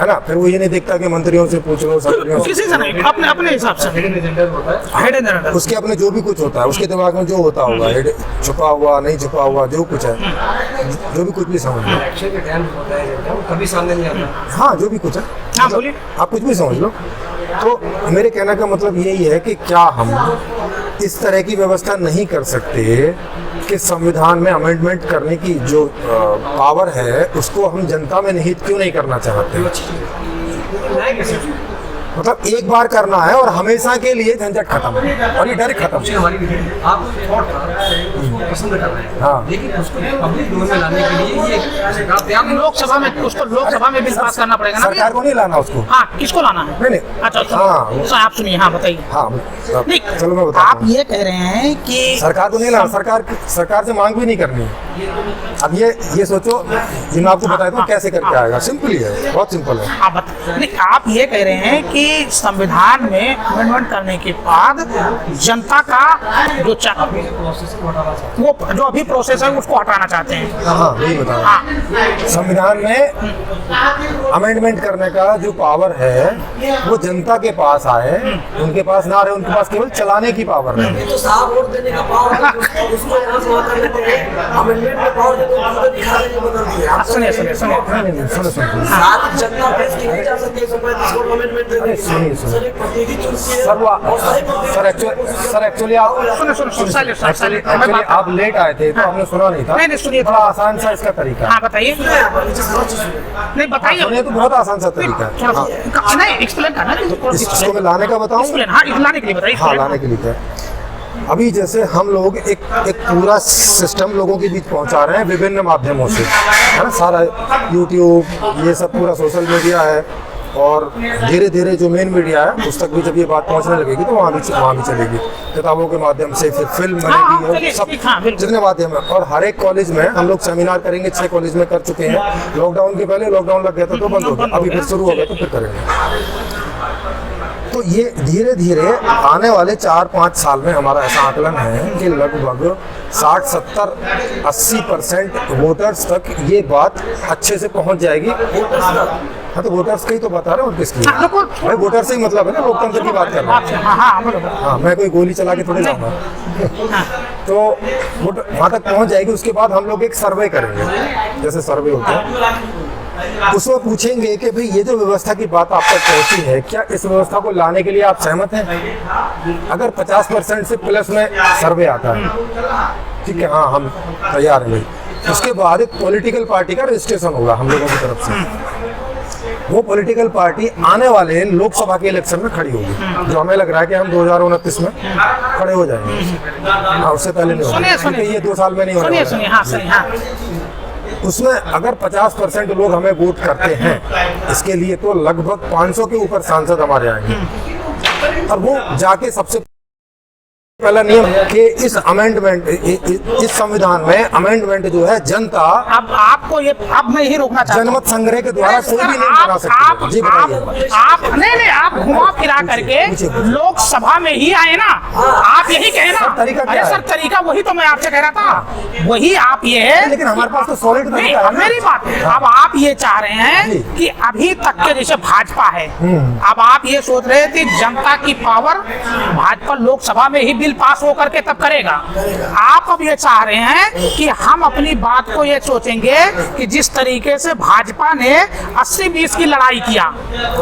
ना। फिर वो ये नहीं देखता कि मंत्रियों से पूछ लो, मंत्रियों किसी से नहीं, अपने अपने हिसाब से। हिडन एजेंडा होता है। Head and agenda. उसके अपने जो भी कुछ होता है, उसके दिमाग में जो होता होगा, छुपा हुआ नहीं छुपा हुआ जो कुछ है, जो भी कुछ भी समझ लो। एक्शन के टाइम होता है एजेंडा, वो कभी सामने नहीं आता। हाँ, जो भी कुछ है, हाँ बोलिए। आप कुछ भी समझ लो। तो मेरे कहने का मतलब यही है कि क्या हम इस तरह की व्यवस्था नहीं कर सकते कि संविधान में अमेंडमेंट करने की जो पावर है उसको हम जनता में निहित क्यों नहीं करना चाहते? मतलब एक बार करना है और हमेशा के लिए झंझट खत्म और ये डर खत्म। हमारी आप थॉट था उसको पसंद कर रहे हैं, हाँ। लेकिन उसको पब्लिक डोमेन में लाने के लिए ये सरकार तैयार नहीं। लोकसभा में उसको लोकसभा में बिल पास करना पड़ेगा ना। सरकार को नहीं लाना उसको। हाँ, किसको लाना है? नहीं, नहीं। अच्छा हाँ। तो आप सुनिए। हाँ बताइए। हाँ, नहीं, चलो मैं बताता आप हूँ। ये कह रहे हैं कि सरकार को नहीं लाना, सरकार से मांग भी नहीं करनी है। अब ये सोचो, ये मैं आपको बताता हूँ कैसे करके आएगा। सिंपल ही है, बहुत सिंपल है। नहीं, आप ये कह रहे हैं कि संविधान में अमेंडमेंट करने के बाद जनता का जो वो जो अभी प्रोसेस है उसको हटाना चाहते हैं। हाँ, यही बता रहा हूँ। संविधान में अमेंडमेंट करने का जो पावर है वो जनता के पास आए, उनके पास ना रहे, उनके पास केवल चलाने की पावर रहे। तो साफ वोट देने का पावर है, उसको यहाँ से वहाँ कर लेते हैं। अमेंडमेंट में पावर देते हैं, उसको दिखा देने को बदल दिया। सुनिए सुनिए सुनिए। सुनो सारी जनता फेस की नहीं जा सकती है, 135 वोट अमेंडमेंट दे देंगे। सुनिए। सर एक प्रतिनिधि चुनती है सर और सही प्रतिनिधि सर एक्चुअली आप आप लेट आए थे तो आपने सुना नहीं था। नहीं, सुनिए। बड़ा आसान सा इसका तरीका है। हाँ बताइए। नहीं बताइए। सुनिए, तो बहुत आसान सा तरीका है। थोड़ा हाँ, सा नहीं एक्सप्लेन करना है। इसको मैं लाने का बताऊं? एक्सप्लेन, हाँ लाने के लिए बताइए। हाँ, लाने के लिए क्या? अभी जैसे हम लोग एक पूरा सिस्टम लोगों के बीच पहुंचा रहे हैं विभिन्न माध्यमों से, है ना। सारा यूट्यूब, ये सब पूरा सोशल मीडिया है। और धीरे धीरे जो मेन मीडिया है उस तक भी जब ये बात पहुंचने लगेगी तो वहाँ भी चलेगी। किताबों के माध्यम से, फिर फिल्म बनेगी, सब जितने माध्यम है। और हर एक कॉलेज में हम लोग सेमिनार करेंगे। 6 कॉलेज में कर चुके हैं। लॉकडाउन के पहले लॉकडाउन लग गया था तो बंद हो गया, अभी फिर शुरू हो गया तो फिर करेंगे। तो ये धीरे धीरे आने वाले 4-5 साल में हमारा ऐसा आकलन है कि लगभग 60-70-80% वोटर्स तक ये बात अच्छे से पहुंच जाएगी। हाँ, तो वोटर्स का ही तो बता रहा हूँ, किसकी भाई वोटर्स से ही मतलब है ना, लोकतंत्र की बात कर रहा हूँ। हाँ, मैं कोई गोली चला के थोड़ी जाऊँगा। तो वहाँ तक पहुँच जाएगी। उसके बाद हम लोग एक सर्वे करेंगे, जैसे सर्वे होता है, उसमें पूछेंगे कि भाई ये जो व्यवस्था की बात आप तक पहुंची है, क्या इस व्यवस्था को लाने के लिए आप सहमत हैं? अगर 50% से प्लस में सर्वे आता है, ठीक है, हाँ हम तैयार हैं भाई। उसके बाद एक पॉलिटिकल पार्टी का रजिस्ट्रेशन होगा हम लोगों की तरफ से। वो पॉलिटिकल पार्टी आने वाले लोकसभा के इलेक्शन में खड़ी होगी, जो हमें लग रहा है कि हम 2029 में खड़े हो जाएंगे। हाँ, उससे पहले नहीं होगा, ये 2 साल में नहीं होगा। उसमें अगर 50% लोग हमें वोट करते हैं इसके लिए, तो लगभग 500 के ऊपर सांसद हमारे आएंगे। और वो जाके सबसे पहला नियम कि इस अमेंडमेंट, इस संविधान में अमेंडमेंट जो है जनता, अब आपको ये, अब मैं यही रोकना चाहता हूं। जनमत संग्रह के द्वारा कोई भी नहीं बना सकती। जी बताइए। आप नहीं आप घुमा फिरा करके लोकसभा में ही आए ना, आप यही कहे ना। तरीका क्या है? सर तरीका वही तो मैं आपसे कह रहा था, वही आप ये है। लेकिन हमारे पास तो सॉलिड तरीका है। मेरी बात, अब आप ये चाह रहे हैं कि अभी तक के जैसे भाजपा है, अब आप ये सोच रहे थे जनता की पावर भाजपा लोकसभा में ही बिल पास हो करके तब करेगा। आप अब ये चाह रहे हैं कि हम अपनी बात को ये सोचेंगे कि जिस तरीके से भाजपा ने 80-20 की लड़ाई किया,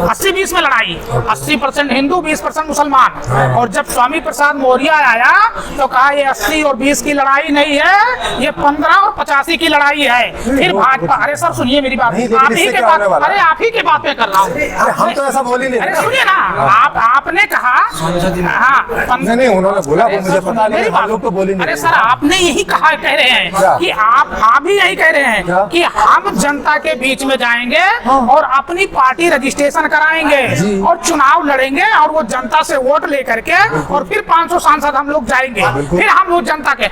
80-20 में लड़ाई, 80% हिंदू 20% मुसलमान, और जब स्वामी प्रसाद मौर्य आया तो कहा ये 80 और 20 की लड़ाई नहीं है, ये 15 और 85 की लड़ाई है। फिर भाजपा, अरे सर सुनिए मेरी बात, आप ही के बात, अरे आप ही के बात पे कर रहा हूँ। हम तो ऐसा बोल ही नहीं। अरे सुनिए ना, आपने कहा, हाँ नहीं उन्होंने बोला, वो मुझे पता नहीं, हम लोग तो बोले नहीं। अरे सर आपने यही कहा, कह रहे हैं कि आप भी यही कह रहे हैं कि हम जनता के बीच में जाएंगे और अपनी पार्टी रजिस्ट्रेशन कराएंगे और चुनाव लड़ेंगे और वो जनता से वोट लेकर के और फिर 500 सांसद हम लोग जाएंगे, फिर हम वो जनता के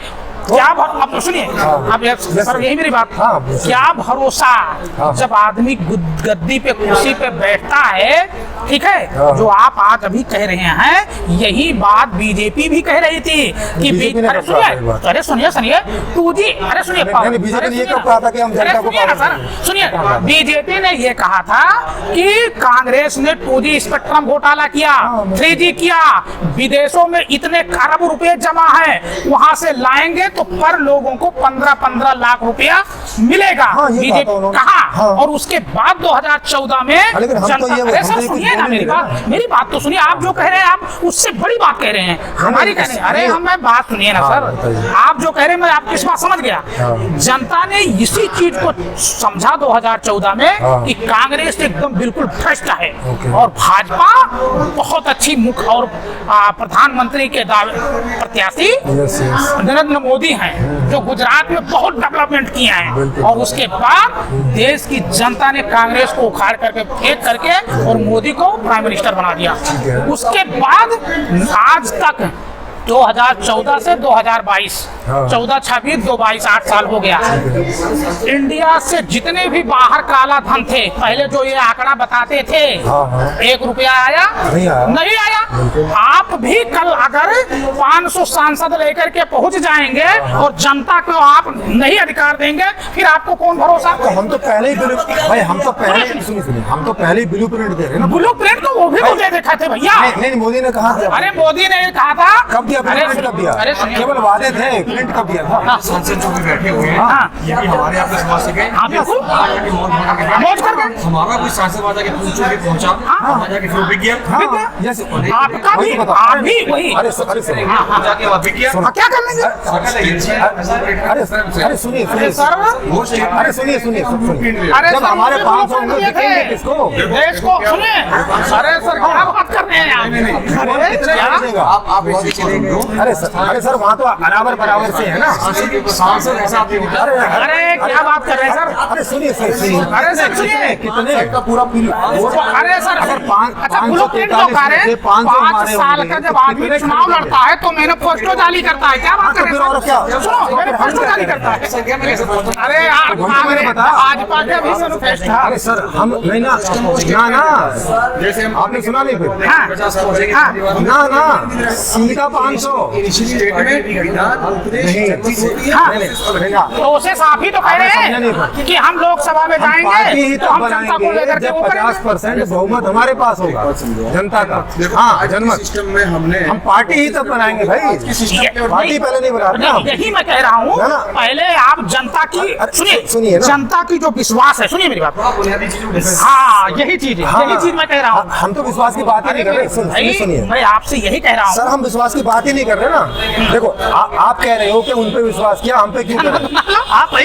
क्या, अब सुनिए, अब सर यही मेरी बात, क्या भरोसा जब आदमी गद्दी पे कुर्सी पे बैठता है, ठीक है, जो आप आज अभी कह रहे हैं यही बात बीजेपी भी कह रही थी कि अरे सुनिए 2G, अरे सुनिए सुनिए, बीजेपी ने ये कहा था कि कांग्रेस ने 2G स्पेक्ट्रम घोटाला किया, 3G किया, विदेशों में इतने खरब रुपए जमा है, वहां से लाएंगे तो पर लोगों को 15-15 लाख रुपया मिलेगा, बीजेपी कहा। और उसके बाद 2014 में जनता, सर सुनिए ना मेरी बात तो सुनिए, आप जो कह रहे हैं आप उससे बड़ी बात कह रहे हैं, हमारी कह रहे हैं, अरे हमें बात सुनिए ना सर, आप जो कह रहे हैं मैं आपकी इस बात समझ गया। जनता ने इसी चीज को समझा 2014 में कि कांग्रेस एकदम बिल्कुल भ्रष्ट है और भाजपा बहुत अच्छी मुख्य और प्रधानमंत्री के प्रत्याशी नरेंद्र मोदी हैं जो गुजरात में बहुत डेवलपमेंट किए हैं, और उसके बाद देश की जनता ने कांग्रेस को उखाड़ करके फेंक करके और मोदी को प्राइम मिनिस्टर बना दिया। उसके बाद आज तक 2014 से 2022, 14-26, 2-22, 8 साल हो गया। इंडिया से जितने भी बाहर काला धन थे, पहले जो ये आंकड़ा बताते थे, 1 रुपया आया नहीं आया। आप भी कल अगर 500 सांसद लेकर के पहुंच जाएंगे और जनता को आप नहीं अधिकार देंगे, फिर आपको कौन भरोसा? तो हम तो पहले ही भाई, हम तो पहले ही ब्लूप्रिंट दे रहे हैं ना। ब्लूप्रिंट तो वो भी मुझे देखा थे भैया। नहीं मोदी ने कहा था, अरे मोदी ने कहा था, कब दिया प्रिंट, कब दिया? केवल वादे थे, प्रिंट कब दिया था? सांसद जो भी बैठे हुए हैं, ये भी हमारे आपके समाज से गए, हमारा कोई सांसद वादा के पहुंचा, वादा के फिर बिक गया, आपका भी, आप भी वही, अरे जाके वहाँ बिक गया, क्या कर लेंगे? अरे सुनिए जब हमारे 500 होंगे बिकेंगे किसको? देश को सुनिए, अरे सर क्या बात कर रहे हैं आप? अरे सर वहाँ तो बराबर से है ना। अरे क्या बात कर रहे हैं सर? अरे सुनिए अरे सर सुनिए, कितने का पूरा अरे सर अगर 5 साल का जब आदमी चुनाव लड़ता है तो मैनिफेस्टो जाली करता है, क्या बात कर रहे हैं? सुनो, मैनिफेस्टो जाली करता है। अरे यार भाजपा का भी मैनिफेस्टो। अरे सर हम नहीं ना जैसे आपने सुना नहीं फिर? ना सीधा 500 प्रोसेस आप ही तो कह रहे हैं कि हम लोकसभा में जाएंगे तो हम जनता को लेकर के 50% बहुमत हमारे पास होगा जनता का। हाँ जनमत सिस्टम में हम पार्टी ही तब बनाएंगे भाई, पार्टी पहले नहीं बनाते। यही मैं कह रहा हूँ, पहले आप जनता की सुनिए जनता की जो विश्वास है, सुनिए मेरी बात, हाँ यही चीज है, यही चीज मैं कह रहा हूँ। हम तो विश्वास की बात ही नहीं कर रहे, सुनिए मैं आपसे यही कह रहा हूँ सर, हम विश्वास की बात ही नहीं कर रहे ना। देखो आप कह रहे हो कि उन पे विश्वास किया, हम पे क्यों कर रहे हो? आप भाई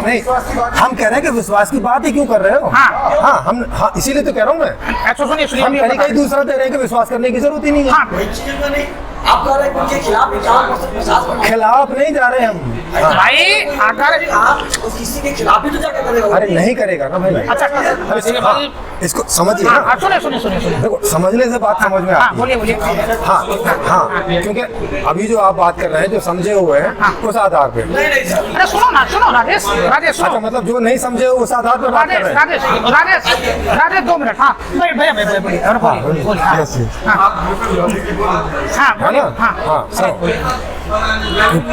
नहीं, हम कह रहे हैं कि विश्वास की बात ही क्यों कर रहे हो? हाँ इसीलिए तो कह रहा हूँ मैं। अच्छा सुनिए, हम कहीं दूसरा दे रहे हैं कि विश्वास करने की जरूरत ही नहीं है। आप कह रहे हैं उनके खिलाफ नहीं जा रहे हम भाई, अगर आप किसी के खिलाफ भी तो जाकर करेगा। अरे नहीं करेगा ना भाई। अच्छा इसको समझिए ना। सुनिए देखो समझने से बात समझ में आती है। बोलिए। हाँ क्योंकि अभी जो आप बात कर रहे हैं जो समझे हुए हैं उस आधार पे। अरे सुनो राजेश अच्छा मतलब जो नहीं समझे उस आधार पे बात कर रहे हैं। राजेश 2 मिनट। हाँ भैया हाँ सर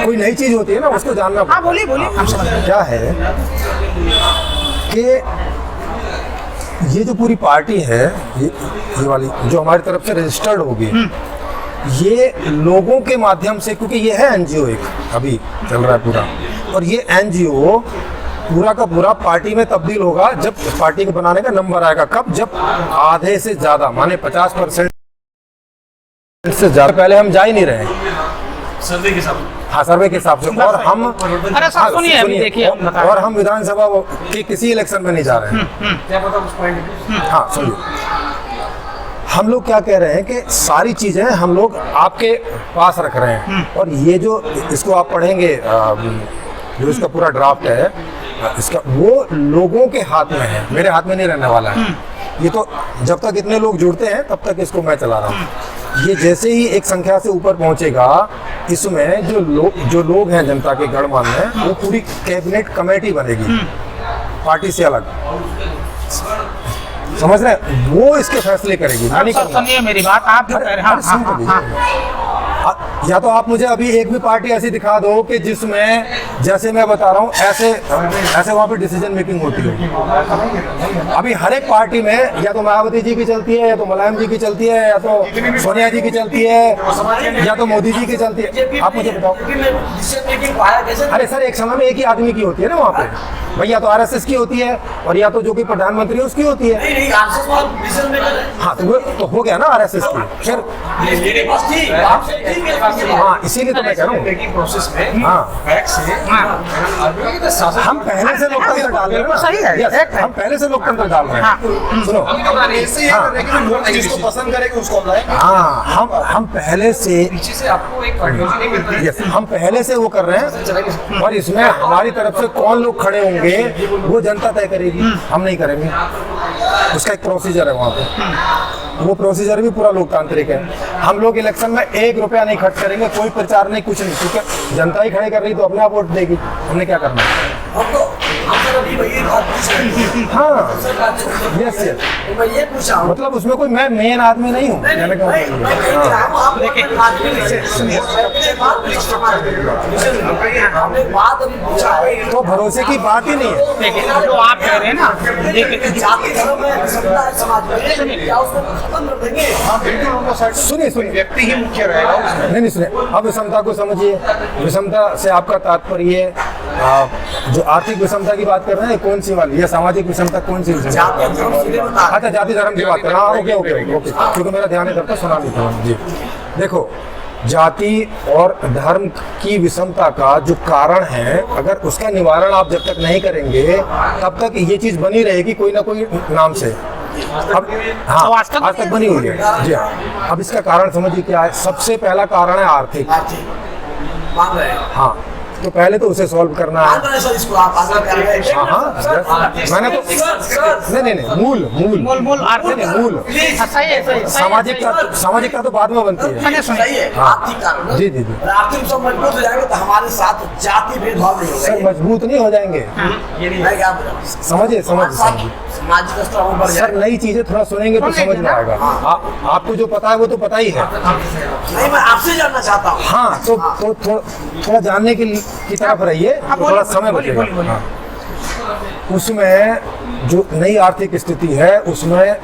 कोई नई चीज होती है ना उसको जानना। हाँ बोलिए हम समझ रहे हैं। क्या है कि ये जो पूरी पार्टी है ये वाली जो हमारी तरफ से रजिस्टर्ड होगी ये लोगों के माध्यम से, क्योंकि ये है एनजीओ एक अभी चल रहा है पूरा, और ये एनजीओ पूरा का पूरा पार्टी में तब्दील होगा जब पार्टी को बनाने का नंबर आएगा। कब? जब आधे से ज़्यादा माने 50% से ज़्यादा, पहले हम जा ही नहीं रहे सर्वे के साथ। हाँ, सर्वे के हिसाब से। और हम अरे साहब सुनिए, अभी देखिए हम बता रहे और हम विधानसभा के किसी इलेक्शन में नहीं जा रहे हैं। क्या पता उस पॉइंट हाँ सुनिए, हम लोग क्या कह रहे हैं कि सारी चीज़ें हम लोग आपके पास रख रहे हैं, और ये जो इसको आप पढ़ेंगे, जो इसका पूरा ड्राफ्ट है इसका, वो लोगों के हाथ में है, मेरे हाथ में नहीं रहने वाला है। ये तो जब तक इतने लोग जुड़ते हैं तब तक इसको मैं चला रहा हूँ। ये जैसे ही एक संख्या से ऊपर पहुंचेगा, इसमें जो लोग हैं जनता के गणमान्य, वो पूरी कैबिनेट कमेटी बनेगी पार्टी से अलग, समझ रहे हैं? वो इसके फैसले करेगी, मैं नहीं करूंगा। सुनिए मेरी बात, आप जो कह रहे हैं, हाँ, हाँ, हाँ। या तो आप मुझे अभी एक भी पार्टी ऐसी दिखा दो कि जिसमें, जैसे मैं बता रहा हूँ, ऐसे वहाँ पे डिसीजन मेकिंग होती है। अभी हर एक पार्टी में या तो मायावती जी की चलती है, या तो मुलायम जी की चलती है, या तो सोनिया जी की चलती है, या तो मोदी जी की चलती है। आप मुझे बताओ। अरे सर, एक समय में एक ही आदमी की होती है ना वहाँ पे भाई, या तो आरएसएस की होती है, और या तो जो कि प्रधानमंत्री है उसकी होती है। हाँ, तो वो तो हो गया ना आरएसएस की। फिर हाँ, इसीलिए तो मैं कह रहा हूँ प्रोसेस में हाँ, हम पहले से लोकतंत्र डाल रहे हैं ना। सही है, Yes, हम पहले से लोकतंत्र डाल रहे हैं। सुनो, जिसको पसंद करेगा उसको अप्लाई। हाँ, हम पहले से, पीछे से आपको एक आइडियोलॉजी नहीं मिल रही है। यस, हम पहले से वो कर रहे हैं, और इसमें हमारी तरफ से कौन लोग खड़े होंगे वो जनता तय करेगी, हम नहीं करेंगे। उसका एक प्रोसीजर है वहाँ पे, वो प्रोसीजर भी पूरा लोकतांत्रिक है। हम लोग इलेक्शन में 1 रुपया नहीं खर्च करेंगे, कोई प्रचार नहीं, कुछ नहीं, क्योंकि जनता ही खड़े कर रही तो अपने आप वोट देगी, हमने क्या करना है। हाँ, यस यस, मैं ये पूछा मतलब उसमें कोई मैं मेन आदमी नहीं हूँ, कहने का मतलब ये है। हाँ, तो भरोसे की बात ही नहीं है। देखिए जो आप कह रहे हैं ना, देखिए जाति धर्म है, समुदाय समाज में, क्या उसको खत्म कर देंगे? सुनिए, व्यक्ति ही मुख्य रहेगा उसमें। नहीं सुनिए, अब विषमता को समझिए। विषमता से आपका तात्पर्य जो आर्थिक विषमता की बात कर रहे हैं, कौन सी वाली, या सामाजिक विषमता कौन सी विषमता? अच्छा, जाति धर्म की बात कर रहे हैं। हाँ, ओके, क्योंकि मेरा ध्यान इधर पर सुना नहीं था जी। देखो, जाति और धर्म की विषमता का जो कारण है, अगर उसका निवारण आप जब तक नहीं करेंगे तब तक ये चीज बनी रहेगी कोई ना कोई नाम से। अब हाँ, आज तक बनी हुई है जी। हाँ, अब इसका कारण समझिए क्या है। सबसे पहला कारण है आर्थिक। हाँ, तो पहले तो उसे सॉल्व करना है। हाँ हाँ, मैंने तो नहीं, मूल आर्थिक मूल सामाजिकता तो बाद में बनती है। जी जी जी, आर्थिक सब मजबूत हो जाएंगे तो हमारे साथ जाति भेदभाव नहीं होगा। सर मजबूत नहीं हो जाएंगे, समझिए सामाजिक स्तर ऊपर सर। नई चीजें थोड़ा सुनेंगे तो समझ में आएगा। आपको जो पता है वो तो पता ही है। नहीं, मैं आपसे जानना चाहता हूँ। हाँ, तो थोड़ा जानने की तरफ रहिए, तो थोड़ा समय बचेगा। हाँ, उसमें जो नई आर्थिक स्थिति है उसमें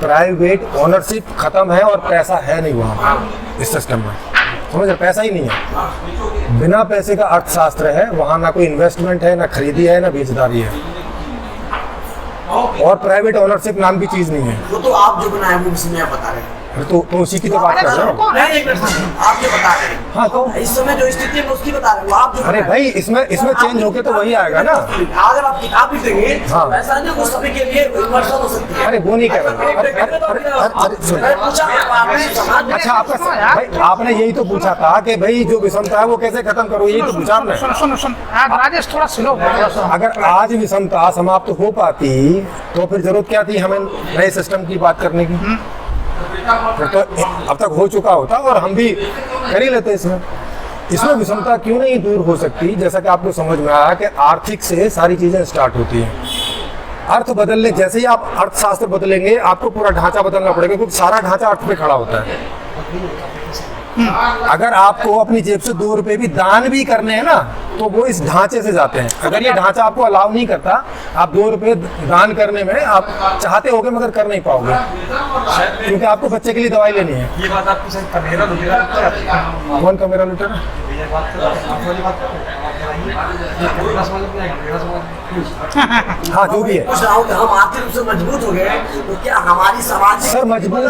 प्राइवेट ओनरशिप खत्म है और पैसा है नहीं वहाँ इस सिस्टम में, समझ रहे? पैसा ही नहीं है। बिना पैसे का अर्थशास्त्र है वहाँ, ना कोई इन्वेस्टमेंट है, ना खरीदी है, ना बेचदारी है, और प्राइवेट ओनरशिप नाम की चीज नहीं है। वो तो आप जो बनाए वो उसमें आप बता रहे हैं। तो उसी की तो बात कर रहे हो। आप जो बता रहे हैं, हाँ, तो इस समय जो स्थिति है उसकी बता रहे हो आप जो। अरे भाई, इसमें चेंज होके तो वही आएगा ना। अगर आप किताब लिख देंगे, हाँ, ऐसा नहीं वो सभी के लिए विमर्शन हो सकती है। अरे वो नहीं कह रहा। अच्छा, भाई आपने यही तो पूछा था कि भाई जो विषमता है वो कैसे खत्म करो, यही तो पूछा आपने। सुन राजेश, थोड़ा स्लो। अगर आज विषमता समाप्त हो पाती तो फिर जरूरत क्या थी हमें नए सिस्टम की बात करने की? फिर तो अब तक हो चुका होता और हम भी कर ही लेते। इसमें विषमता क्यों नहीं दूर हो सकती? जैसा कि आपको समझ में आया कि आर्थिक से सारी चीजें स्टार्ट होती हैं। अर्थ बदलने, जैसे ही आप अर्थशास्त्र बदलेंगे आपको पूरा ढांचा बदलना पड़ेगा, क्योंकि सारा ढांचा अर्थ पे खड़ा होता है। अगर आपको अपनी जेब से 2 रुपए भी दान भी करने हैं ना, तो वो इस ढांचे से जाते हैं। अगर ये ढांचा आपको अलाउ नहीं करता, आप 2 रुपए दान करने में आप चाहते होगे मगर कर नहीं पाओगे, क्योंकि आपको बच्चे के लिए दवाई लेनी है। ये बात आपकी सर कमेरा लुटेरा लगता है। कौन कमेरा लुटेरा? ये बात आप वाली बात ये कमेरा समझ में आएगा, कमेरा समझ। हाँ, जो भी है। पूछ रहा हूँ कि हम आर्थिक रूप से मजबूत हो गए तो क्या हमारी समाज सर मजबूत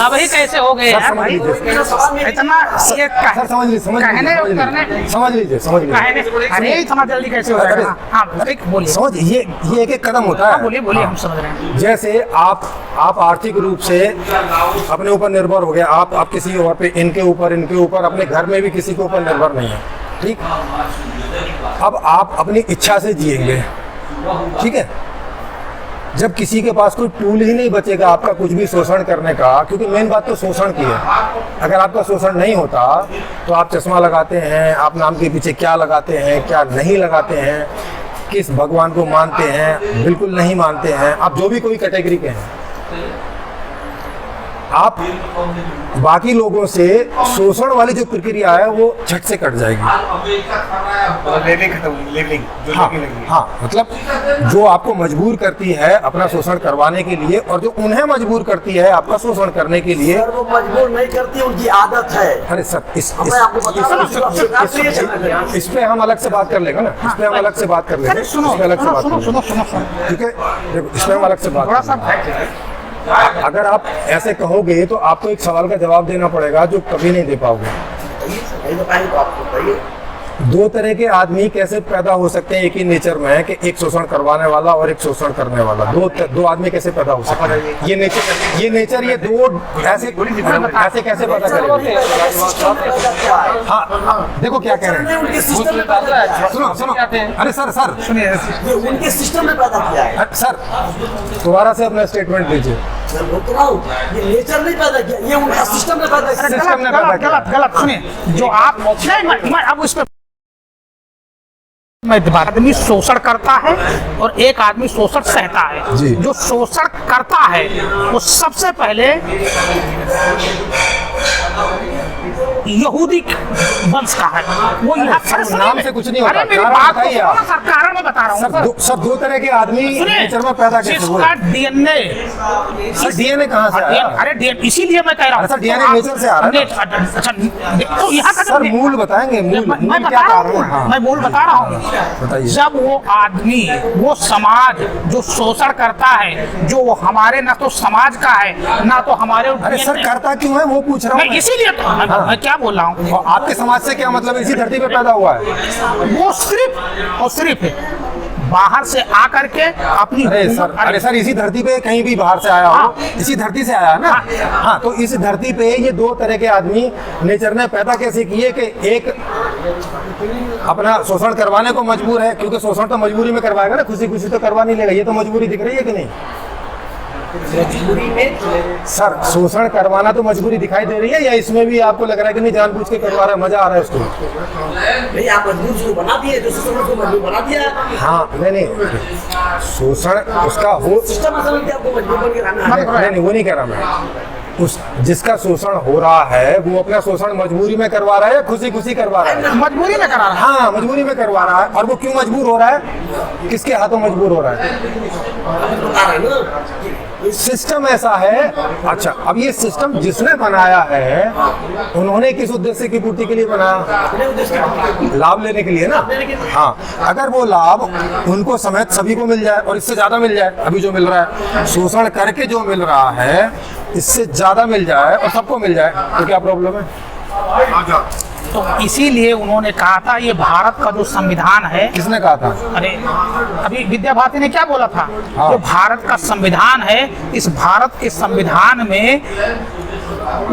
अब ही कैसे हो गए यार भाई, इतना ये सर समझ लीजिए, कहने और करने समझ लीजिए। कहने, अरे इतना जल्दी कैसे हो जाएगा? हाँ बोलिए, समझ, ये एक कदम होता है। बोलिए बोलिए, हम समझ रहे हैं। जैसे आप आर्थिक रूप से अपने ऊपर निर्भर हो गए, आप किसी और पे, इनके ऊपर अपने घर में भी किसी के ऊपर निर्भर नहीं है, ठीक। अब आप अपनी इच्छा से जिएंगे, ठीक है। जब किसी के पास कोई टूल ही नहीं बचेगा आपका कुछ भी शोषण करने का, क्योंकि मेन बात तो शोषण की है। अगर आपका शोषण नहीं होता तो आप चश्मा लगाते हैं, आप नाम के पीछे क्या लगाते हैं, क्या नहीं लगाते हैं, किस भगवान को मानते हैं, बिल्कुल नहीं मानते हैं, आप जो भी कोई कैटेगरी के हैं, आप बाकी लोगों से शोषण वाली जो प्रक्रिया है वो झट से कट जाएगी। हाँ, मतलब जो आपको मजबूर करती है अपना शोषण करवाने के लिए, और जो उन्हें मजबूर करती है आपका शोषण करने के लिए। सर वो मजबूर नहीं करती, उनकी आदत है। अरे सर, इस पे हम अलग से बात कर लेंगे ना, इस पे हम अलग से बात कर लेंगे, सुनो, ठीक है। इस पे हम अलग से बात, अगर आप ऐसे कहोगे तो आपको एक सवाल का जवाब देना पड़ेगा जो कभी नहीं दे पाओगे। दो तरह के आदमी कैसे पैदा हो सकते हैं एक ही नेचर में, कि एक शोषण करवाने वाला और एक शोषण करने वाला। दो आदमी कैसे पैदा हो सकते हैं? ये नेचर ये दो ऐसे कैसे पैदा करेंगे? हाँ, देखो क्या कह रहे हैं, सुनो। अरे सर सुनिए, उनके सिस्टम में पैदा किया है। सर दोबारा से अपना स्टेटमेंट दीजिए। मैं बोल तो रहा हूँ, ये नेचर नहीं पैदा किया, ये उनका सिस्टम ने पैदा किया। गलत सुनिए, जो आप मैं अब उस पर आदमी शोषण करता है और एक आदमी शोषण सहता है। जो शोषण करता है वो सबसे पहले यहूदी वंश का है। वो यहाँ नाम से कुछ नहीं होता। अरे मेरी बात को सुनो ना सर, कारण मैं बता रहा हूँ सर। दो तरह के आदमी नेचर में पैदा कैसे हुए? जिसका डीएनए, डीएनए कहाँ से आया? अरे डीएनए, इसीलिए मैं कह रहा हूँ सर, डीएनए नेचर से आ रहा है। अच्छा, तो यहाँ का सर मूल बताएंगे, मूल क्या कारण है? मैं मूल बता रहा हूँ। बताइए। जब वो आदमी, वो समाज जो शोषण करता है, जो वो हमारे ना तो समाज का है ना तो हमारे। अरे सर, करता क्यों है वो पूछ रहा हूँ। इसीलिए तो मैं क्या बोल रहा हूँ, आपके समाज से क्या मतलब? इसी धरती पे पैदा हुआ है वो सिर्फ बाहर से आकर के अपनी। अरे सर इसी धरती पे कहीं भी बाहर से आया हो, इसी धरती से आया है ना। हाँ, तो इस धरती पे ये दो तरह के आदमी नेचर ने पैदा कैसे किए कि एक अपना शोषण करवाने को मजबूर है, क्योंकि शोषण तो मजबूरी में करवाएगा ना, खुशी खुशी तो करवा नहीं लेगा। ये तो मजबूरी दिख रही है कि नहीं? मजबूरी में सर शोषण करवाना तो मजबूरी दिखाई दे रही है, या इसमें भी आपको लग रहा है कि नहीं जानबूझ के करवा रहा है, मजा आ रहा है उसको? नहीं, आप मजबूर उसको बना दिए, जो सिस्टम को मजबूर बना दिया। हाँ, नहीं शोषण उसका हो सिस्टम आपको मजबूर बन के रहना है। नहीं, वो नहीं कह रहा मैं। उस जिसका शोषण हो रहा है वो अपना शोषण मजबूरी में करवा रहा है या खुशी खुशी करवा रहा है? मजबूरी में करा रहा है। हाँ, मजबूरी में करवा रहा है। और वो क्यों मजबूर हो रहा है? किसके हाथों मजबूर हो रहा है? बता रहे ना, सिस्टम ऐसा है। अच्छा, अब ये सिस्टम जिसने बनाया है उन्होंने किस उद्देश्य की पूर्ति के लिए बनाया? लाभ लेने के लिए ना। हाँ, अगर वो लाभ उनको समेत सभी को मिल जाए और इससे ज्यादा मिल जाए, अभी जो मिल रहा है शोषण करके जो मिल रहा है इससे ज्यादा मिल जाए और सबको मिल जाए, तो क्या प्रॉब्लम है? तो इसीलिए उन्होंने कहा था ये भारत का जो संविधान है। किसने कहा था? अरे अभी विद्या भारती ने क्या बोला था? हाँ। जो भारत का संविधान है, इस भारत के संविधान में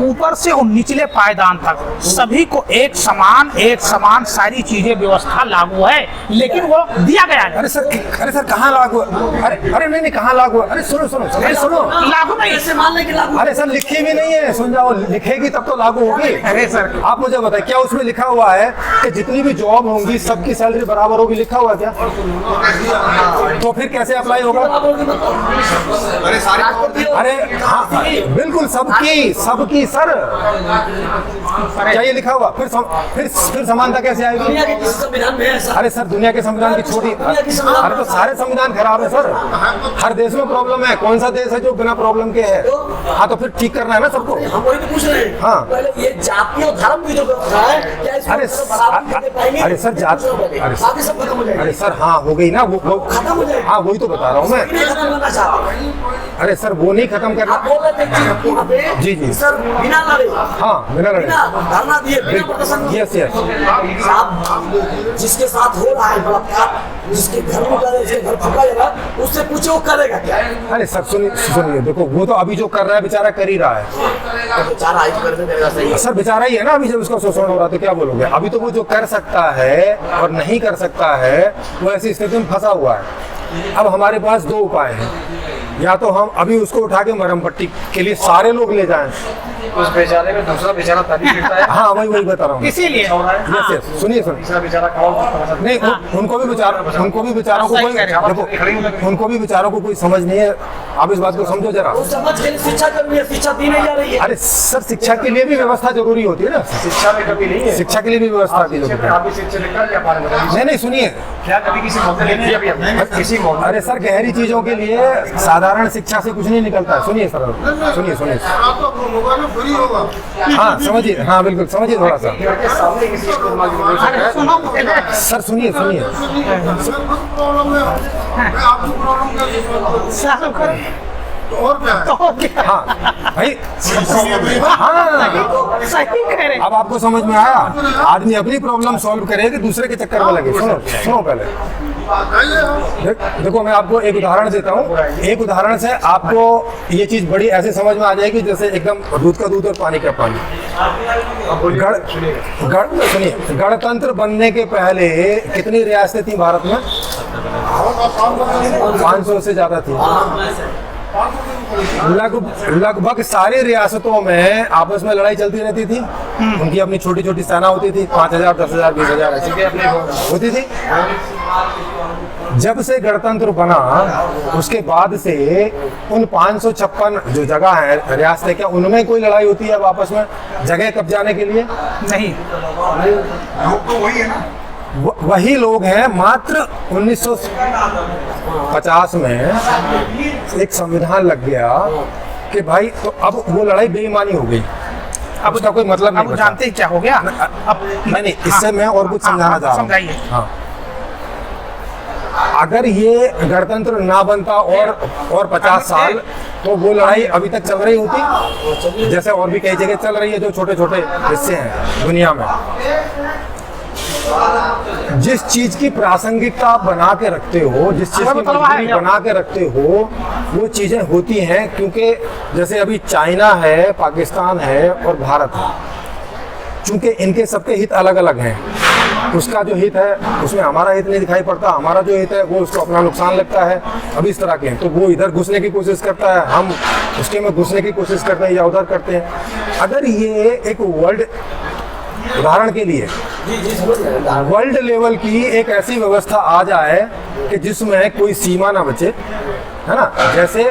ऊपर से और निचले पायदान तक सभी को एक समान सारी चीजें व्यवस्था लागू है, लेकिन वो दिया गया है। अरे सर कहाँ लागू? अरे नहीं कहाँ लागू? अरे सुनो लागू नहीं, ऐसे मान लें कि लागू। अरे सर लिखी भी नहीं है, सुन जाओ, लिखेगी तब तो लागू होगी। अरे सर आप मुझे बताइए, क्या उसमें लिखा हुआ है कि जितनी भी जॉब होंगी सबकी सैलरी बराबर होगी? लिखा हुआ क्या? तो फिर कैसे अप्लाई होगा? अरे हाँ, बिल्कुल सबकी सबकी सर, क्या ये लिखा हुआ? फिर समानता कैसे आएगी? दुनिया के किस संविधान में है सर? अरे सर, दुनिया के संविधान की छोटी, अरे तो सारे संविधान खराब है सर, हर देश में प्रॉब्लम है। कौन सा देश है जो बिना प्रॉब्लम के है? हाँ, तो फिर ठीक करना है ना सबको। हम वही तो पूछ रहे हैं। हाँ। पहले ये जाति और धर्म की जो व्यवस्था है, क्या इसको अरे बराबरी दे पाएंगे? अरे सर, बाकी सब खत्म हो जाएगा। अरे सर, हाँ हो गई ना वो खत्म हो जाएगा। हाँ, वही तो बता रहा हूँ मैं। नहीं खत्म करना चाहते। अरे सर, वो नहीं खत्म करना। आप बोल रहे थे कि वहाँ पे जी, जी। सर बिना लड़े, हाँ, बिना लड़े, बिना धरना दिए, बिना प्रदर्शन किए। Yes yes. साहब, जिसके साथ हो रहा है बलात्कार, जिसके घर में करे, उसके घर फंका जाएगा, उससे पूछे वो करेगा क्या? अरे सर सुनिए, देखो वो तो अभी जो कर रहा है बेचारा कर ही रहा है। तो बेचारा आई तो करने देगा, सही है। सर बेचारा ही है ना, अभी जब उसका शोषण हो रहा है तो क्या बोलोगे? अभी तो वो जो कर सकता है और नहीं कर सकता है, वो ऐसी स्थिति में फंसा हुआ है। अब हमारे पास दो उपाय हैं, या तो हम अभी उसको उठा के मरहम पट्टी के लिए सारे लोग ले जाएं, उस बेचारे में दूसरा बेचारा तभी गिरता है। हाँ वही बता रहा हूँ। इसीलिए यस यस, सुनिए तीसरा बेचारा खड़ा नहीं, उनको भी बेचारों को कोई देखो, उनको भी बेचारों को कोई समझ नहीं है। आप इस बात को समझो जरा। उस समझ के लिए शिक्षा जरूरी है, शिक्षा दी नहीं जा रही है। अरे सर, शिक्षा के लिए भी व्यवस्था जरूरी होती है ना। शिक्षा में कभी नहीं है, शिक्षा के लिए भी व्यवस्था की जरूरत है। आप भी शिक्षा लेकर क्या पाने बताइए? नहीं सुनिए, क्या कभी किसी मौके ने दिया भी हमने? किसी मौके? अरे सर, गहरी चीजों के लिए साधारण शिक्षा से कुछ नहीं निकलता है। सुनिए सर, सुनिए हाँ समझिए, हाँ बिल्कुल समझिए थोड़ा सा। के सामने किसी को इस्तेमाल की कोशिश अरे है। सुनो सर सुनिए, चालू करो। और क्या है? तो क्या? हाँ भाई, हाँ सही कह रहे। अब आपको समझ में आया? आदमी अपनी प्रॉब्लम सॉल्व करे कि दूसरे के चक्कर में लगे। सुनो पहले देखो, मैं आपको एक उदाहरण देता हूँ। एक उदाहरण से आपको ये चीज बड़ी ऐसे समझ में आ जाएगी जैसे एकदम दूध का दूध और पानी का पानी। सुनिए, गणतंत्र बनने के पहले कितनी रियासतें थी भारत में? 500 से ज्यादा थी। लगभग सारी रियासतों में आपस में लड़ाई चलती रहती थी। उनकी अपनी छोटी छोटी सेना होती थी, 5000, 10,000, 20,000 ऐसी होती थी। जब से गणतंत्र बना उसके बाद से उन 556 जो जगह है रियासतें, क्या उनमें कोई लड़ाई होती है अब आपस में जगह कब्जाने के लिए? नहीं, लोग तो वही है ना। वही लोग हैं। मात्र 1950 में एक संविधान लग गया कि भाई, तो अब वो लड़ाई बेईमानी हो गई। अब उसका कोई मतलब नहीं अब बचा। जानते ही क्या हो गया? अब नहीं, इससे मैं और कुछ समझाना चाह रहा हूँ। समझाइए। हाँ, अगर ये गणतंत्र ना बनता और 50 साल, तो वो लड़ाई अभी तक चल रही होती, जैसे और भी कई जगह चल रही है जो छोटे छोटे हिस्से हैं दुनिया में। जिस चीज की प्रासंगिकता आप बना के रखते हो, जिस चीज की मजबूरी बना के रखते हो, वो चीजें होती हैं। क्योंकि जैसे अभी चाइना है, पाकिस्तान है और भारत है, चूंकि इनके सबके हित अलग अलग हैं। उसका जो हित है उसमें हमारा हित नहीं दिखाई पड़ता, हमारा जो हित है वो उसको अपना नुकसान लगता है। अब इस तरह के हैं, तो वो इधर घुसने की कोशिश करता है, हम उसके में घुसने की कोशिश करते हैं या उधर करते हैं। अगर ये एक वर्ल्ड, उदाहरण के लिए वर्ल्ड लेवल की एक ऐसी व्यवस्था आ जाए कि जिसमें कोई सीमा ना बचे, है ना, जैसे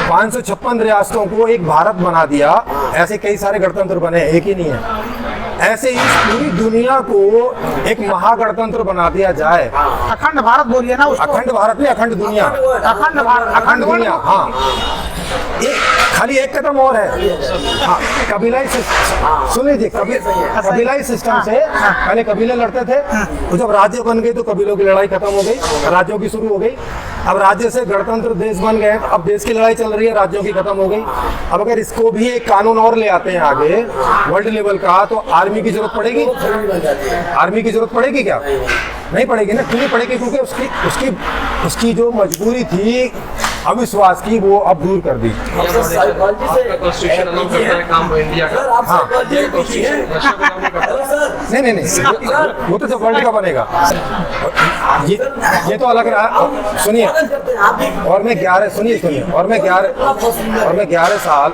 556 रियासतों को एक भारत बना दिया, ऐसे कई सारे गणतंत्र बने, एक ही नहीं है। ऐसे ही पूरी दुनिया को एक महागणतंत्र बना दिया जाए। अखंड भारत बोलिए ना उसको। अखंड भारत नहीं, अखंड दुनिया। अखंड भारत, अखंड दुनिया, हाँ। खाली एक कदम और है। हाँ, कबीलाई सिस्टम, सुन लीजिए, कबीलाई सिस्टम से पहले कबीले लड़ते थे, तो जब राज्य बन गए तो कबीलों की लड़ाई खत्म हो गई, राज्यों की शुरू हो गई। अब राज्य से गणतंत्र देश बन गए, अब देश की लड़ाई चल रही है, राज्यों की खत्म हो गई। अब अगर इसको भी एक कानून और ले आते हैं आगे वर्ल्ड लेवल का, तो आर्मी की जरूरत पड़ेगी? आर्मी की जरूरत पड़ेगी क्या? नहीं पड़ेगी ना। क्यों नहीं पड़ेगी? क्योंकि उसकी जो मजबूरी थी अविश्वास की, वो अब दूर कर दी। नहीं, वो तो जब वर्ल्ड का बनेगा। ये तो अलग रहा। सुनिए, और मैं 11 साल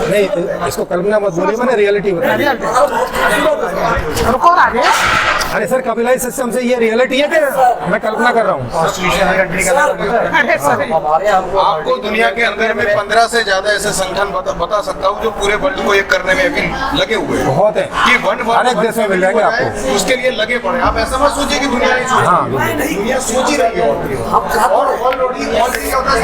नहीं, इसको कल्पना मत बोलिए, मैंने रियलिटी बताई। रुको राजे। अरे सर कपिलाई सिस्टम से ये रियलिटी है कि मैं कल्पना कर रहा हूँ? अरे सर हमारे हमको आपको दुनिया के अंदर में 15 से ज्यादा ऐसे संगठन बता सकता हूँ जो पूरे वर्ल्ड को एक करने में अभी लगे हुए हैं बहुत है कि वन हर एक देश में मिल जाएंगे आपको। उसके लिए लगे पड़े। आप ऐसा मत सोचिए कि दुनिया नहीं सोच हाँ। रही, दुनिया सोच ही रही है हम चाहते और हैं ऑलरेडी क्या होता है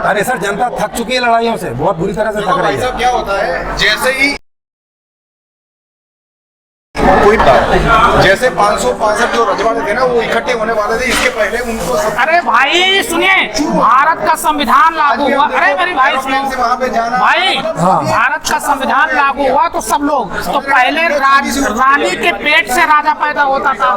अरे सर जनता थक चुकी है लड़ाइयों से, बहुत बुरी तरह से थक रही भाई है। साहब क्या होता है जैसे ही कोई जैसे 565 जो रजवाड़े थे ना वो इकट्ठे होने वाले थे, इसके पहले उनको अरे भाई सुनिए, भारत का संविधान लागू हुआ। अरे मेरी भाई एरोप्लेन से वहां पे जाना भाई, भारत का संविधान लागू हुआ तो सब लोग तो पहले रानी के पेट से राजा पैदा होता था।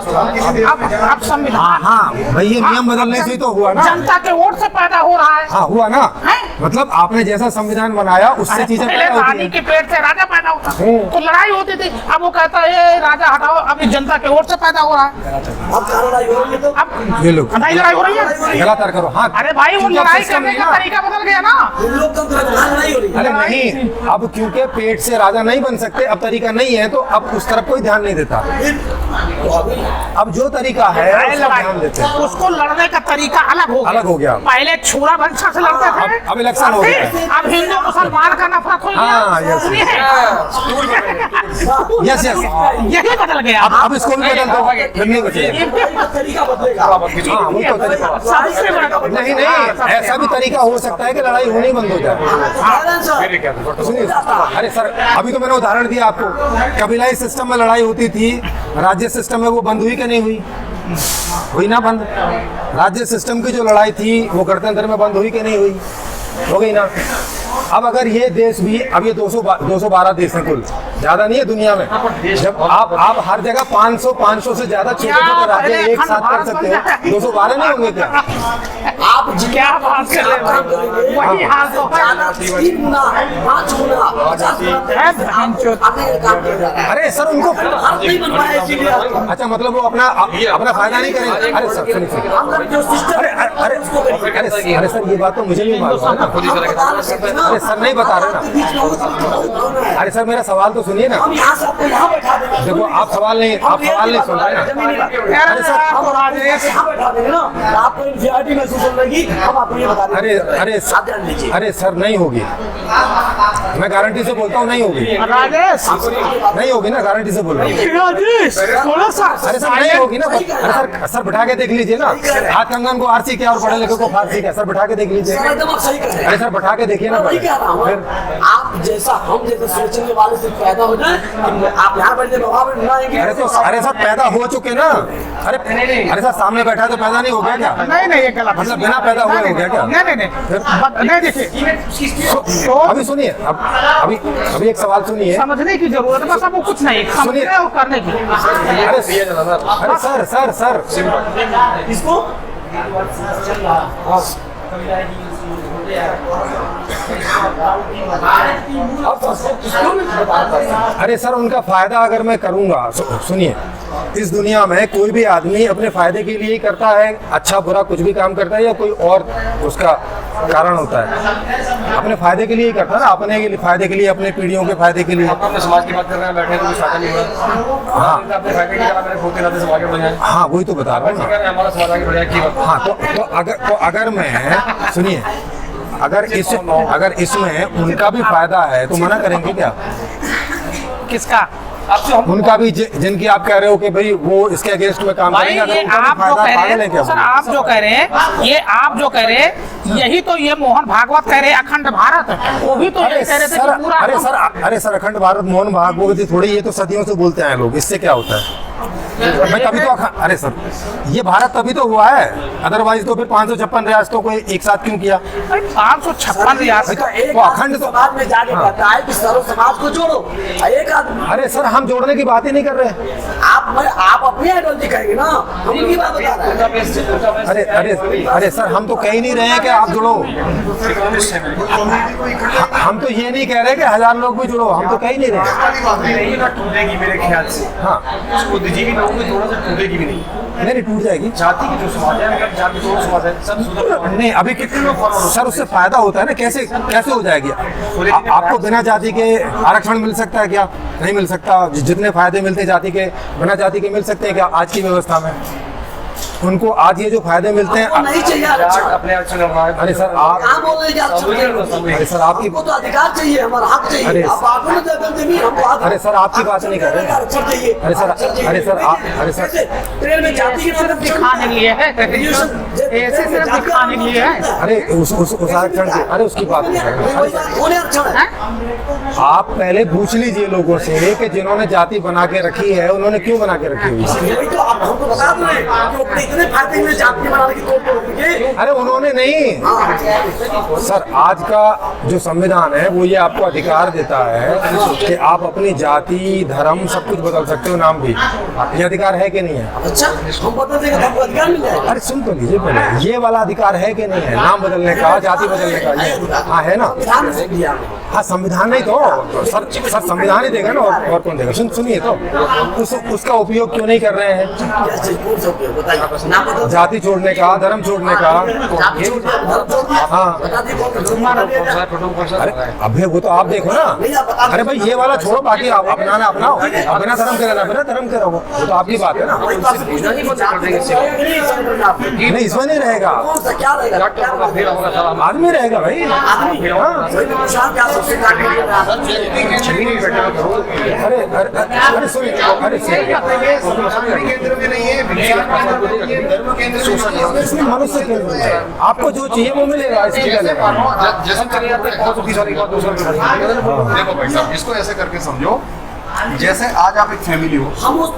अब संविधान हाँ भाई ये नियम बदलने से ही तो हुआ ना। जनता के वोट से पैदा हो रहा है। हाँ हुआ ना, हैं? मतलब आपने जैसा संविधान बनाया उससे चीजें पहले पैदा होती रानी हैं। के पेट से राजा पैदा होता तो लड़ाई होती थी। अब वो कहता है "ये राजा हटाओ, अभी जनता के वोट से पैदा हो रहा है। अब कहाँ लड़ाई हो रही है तो अब ये लोग लड़ाई हो रही है। लगातार करो। हाँ अरे भाई वो क्योंकि लड़ाई system करने नहीं का ना। तरीका बदल गया ना। हम लोग तो लड़ाई हो रही है। अरे नहीं, अब क्योंकि पेट से राजा नहीं बन सकते, अब तरीका नहीं है तो अब उस तरफ कोई ध्यान नहीं देता। तो अभी अब जो तरीका है उस पर ध्यान देते हैं। उसको लड़ने का तरीका अलग हो गया। पहले छोरा वंशा से लड़ते थे, अब इलेक्शन हो गया। अब हिंदू मुसलमान का नफरत हो हाँ, गया। yes, सुनिए, यस यस यही बदल गया। अब इसको भी बदल दो, फिर नहीं बचेगा। का तरीका बदलेगा। हाँ वो तो तरीका सबसे बड़ा नहीं, ऐसा भी तरीका हो सकता है कि लड़ाई होनी बंद हो जाए। सुनिए, अरे सर अभी तो मैंने उदाहरण दिया आपको, कबीलाई सिस्टम में लड़ाई होती थी, राज्य सिस्टम में वो बंद हुई कि नहीं हुई? हुई ना बंद। राज्य सिस्टम की जो लड़ाई थी वो गणतंत्र में बंद हुई कि नहीं हुई? हो गई ना। अब अगर ये देश भी, अब ये 212 देश हैं कुल, ज्यादा नहीं है दुनिया में। जब आप हर जगह 500 से ज्यादा छोटे छोटे राज्य एक साथ कर सकते हो, 212 नहीं होंगे क्या? आप क्या बात कर रहे हो? वही हाल तो है। 3 गुना 5 गुना 50 गुना काम किया जा रहा है। अरे सर उनको भारत नहीं बनवाया इसीलिए आपको। अच्छा मतलब वो अपना फायदा नहीं करेंगे। अरे सर सुनिए, अंदर जो सिस्टम अरे अरे अरे सर ये बात तो मुझे नहीं मालूम है ना। अरे सर नहीं बता रहे ना। अरे सर मेरा सवाल तो सुनिए ना। हम यहाँ से आपको यहाँ बैठा देंगे। देखो आप सवाल नहीं सुन रहे ना। अरे सर हम राजेश यहाँ बैठा देंगे ना, आपको एंजाइटी महसूस होने लगी। हम आपको ये बता देंगे। अरे सर नहीं होगी, मैं गारंटी से बोलता हूँ नहीं होगी। राजेश, नहीं होगी ना, गारंटी से बोल रहा हूँ। राजेश, थोड़ा सा अरे सर नहीं होगी ना। अरे सर बिठा के देख लीजिए ना, हाथ कंगन को आरसी क्या और पढ़े लिखे को फारसी क्या, सर बिठा के देख लीजिए। एकदम आप सही कह रहे हैं। अरे सर बिठा के देखिए ना। वही कह रहा हूँ, आप जैसा हम जैसे सोचने वाले से पैदा हो जाए, आप यहाँ बैठे प्रभाव में आएंगे। अरे सर पैदा हो चुके ना। अरे सर सामने बैठा है तो पैदा नहीं हो गया क्या? नहीं ये गलत। मतलब बिना पैदा हुए हो गया क्या? नहीं देखिए, अभी सुनिए, अभी एक सवाल सुनिए। समझने की जरूरत है, बस आपको कुछ नहीं समझने और करने की। अरे सर इसको अरे सर उनका फायदा अगर मैं करूंगा, सुनिए, इस दुनिया में कोई भी आदमी अपने फायदे के लिए ही करता है, अच्छा बुरा कुछ भी काम करता है या कोई और उसका कारण होता है, अपने फायदे के लिए ही करता है ना, अपने फायदे के लिए, अपने पीढ़ियों के फायदे के लिए। अपने समाज की बात कर रहे हैं, बैठे तो कुछ फायदा नहीं हुआ। हाँ अपने फायदे की जगह मेरे खोते नाते समाज के बढ़िया। हाँ वही तो बता रहा हूँ ना। हमारा समाज आगे बढ़िया की बात। हाँ तो अगर मैं सुनिए, अगर इसमें उनका भी फायदा है तो मना करेंगे क्या? किसका? उनका भी जिनकी आप कह रहे हो कि भाई वो इसके अगेंस्ट में काम भाई करेंगे, अगर ये उनका भी आप जो फायदा कह पागल है रहे हैं क्या? सर, आप जो कह रहे हैं, ये आप जो कह रहे हैं, यही तो ये मोहन भागवत कह रहे हैं अखंड भारत, वो भी तो ये कह रहे थे कि पूरा। अरे सर अखंड भारत मोहन भागवत थोड़ी, ये तो सदियों से बोलते हैं लोग, इससे क्या होता है? मैं तभी तो अरे सर ये भारत तभी तो हुआ है, अदरवाइज तो फिर 556 रियासतों को एक साथ क्यों किया? 556 रियासत एक अखंड तो समाज में जाके कहता है कि सर्व समाज को जोड़ो। एक आदमी, अरे सर हम जोड़ने की बात ही नहीं कर रहे। आप अपनी आइडियोलॉजी कहेंगे ना, हम उनकी बात बता रहे हैं। अरे सर हम तो कह ही नहीं रहे हैं कि आप जुड़ो, हम तो ये नहीं कह रहे कि 1000 लोग भी जुड़ो, हम तो कह ही नहीं रहे। टूटेगी मेरे ख्याल से। हाँ बुद्धिजीवी लोग लोगों की थोड़ा सा टूटेगी भी नहीं। नहीं टूट जाएगी। जाति की जो समाज है, अगर जाति दोनों समाज है, सब सुधर नहीं अभी कितने लोग सर उससे फायदा होता है ना, कैसे कैसे हो जाएगी? आपको बिना जाति के आरक्षण मिल सकता है क्या? नहीं मिल सकता। जितने फायदे मिलते हैं जाति के, बिना जाति के मिल सकते हैं क्या आज की व्यवस्था में? उनको आज ये जो फायदे मिलते हैं नहीं चाहिए आरक्षण। अपने आरक्षण करना है। अरे सर आप, कहाँ बोल रहे हैं कि आरक्षण चाहिए? अरे सर आपकी, हमको तो अधिकार चाहिए, हमारा हक चाहिए। अरे आप आगे में दे देंगे, हमको हक। अरे सर आपकी बात नहीं कर रहे। आरक्षण चाहिए। अरे सर, अरे सर आप, अरे सर कैसे? ट्रेन में जाति की सिर्फ दिखाने के लिए है, ऐसे सिर्फ दिखाने के लिए है। अरे उस आरक्षण की, अरे उसकी बात नहीं कर रहे। कौन आरक्षण है? आप पहले पूछ लीजिए लोगों से कि जिन्होंने जाति बना के रखी है उन्होंने क्यों बना के रखी हुई है? यही तो आप हमको बता रहे हैं कि अपने इतने फायदे में जाति बनाने की तोड़ फोड़ की। अरे उन्होंने नहीं सर, आज का जो संविधान है वो ये आपको अधिकार देता है कि आप अपनी जाति धर्म सब कुछ बदल सकते हो, नाम भी। ये अधिकार है कि नहीं है? अच्छा, हम बदल देंगे तो हमको अधिकार मिल जाएगा। अरे सुन तो लीजिए पहले, ये वाला अधिकार है कि नहीं है? नाम बदलने का, जाति बदलने का, ये हाँ है ना? संविधान से दिया। हाँ संविधान नहीं तो सर संविधान ही देगा ना, और कौन देगा? सुनिए तो उसका उपयोग क्यों नहीं कर रहे हैं? कैसे? कौन सा उपयोग? बताइए। नाम बदल जाति छोड़ने का, धर्म छोड़ने का। जाति छोड़ दिया, धर्म छोड़ दिया। हाँ। बता दिए कौन सा? अरे अभी वो तो आप देखो ना। अरे भाई ये वाला छोड़ो, बाकी आप अपनाना अपनाओ, अब बिना धर्म के रहना, बिना धर्म के रहो, वो तो आपकी बात है ना। वही बात से पूछना कि जाति नहीं इसमें नहीं रहेगा, कौन सा क्या रहेगा? क्या रहेगा? आदमी रहेगा भाई। आदमी। हाँ। वही तो पूछा क्या सबसे अरे अरे सुनिए, अरे केंद्र में नहीं है, विज्ञान केंद्र में नहीं है, धर्म केंद्र में नहीं है। इसमें मनुष्य केंद्र है। आपको जो चाहिए वो मिलेगा। इसकी क्या लेगा? जैसे चले जाते हैं, बहुत सारी बात दूसरा देखो भाई साहब, इसको ऐसे करके समझो जैसे आज आप एक फैमिली हो। हम उस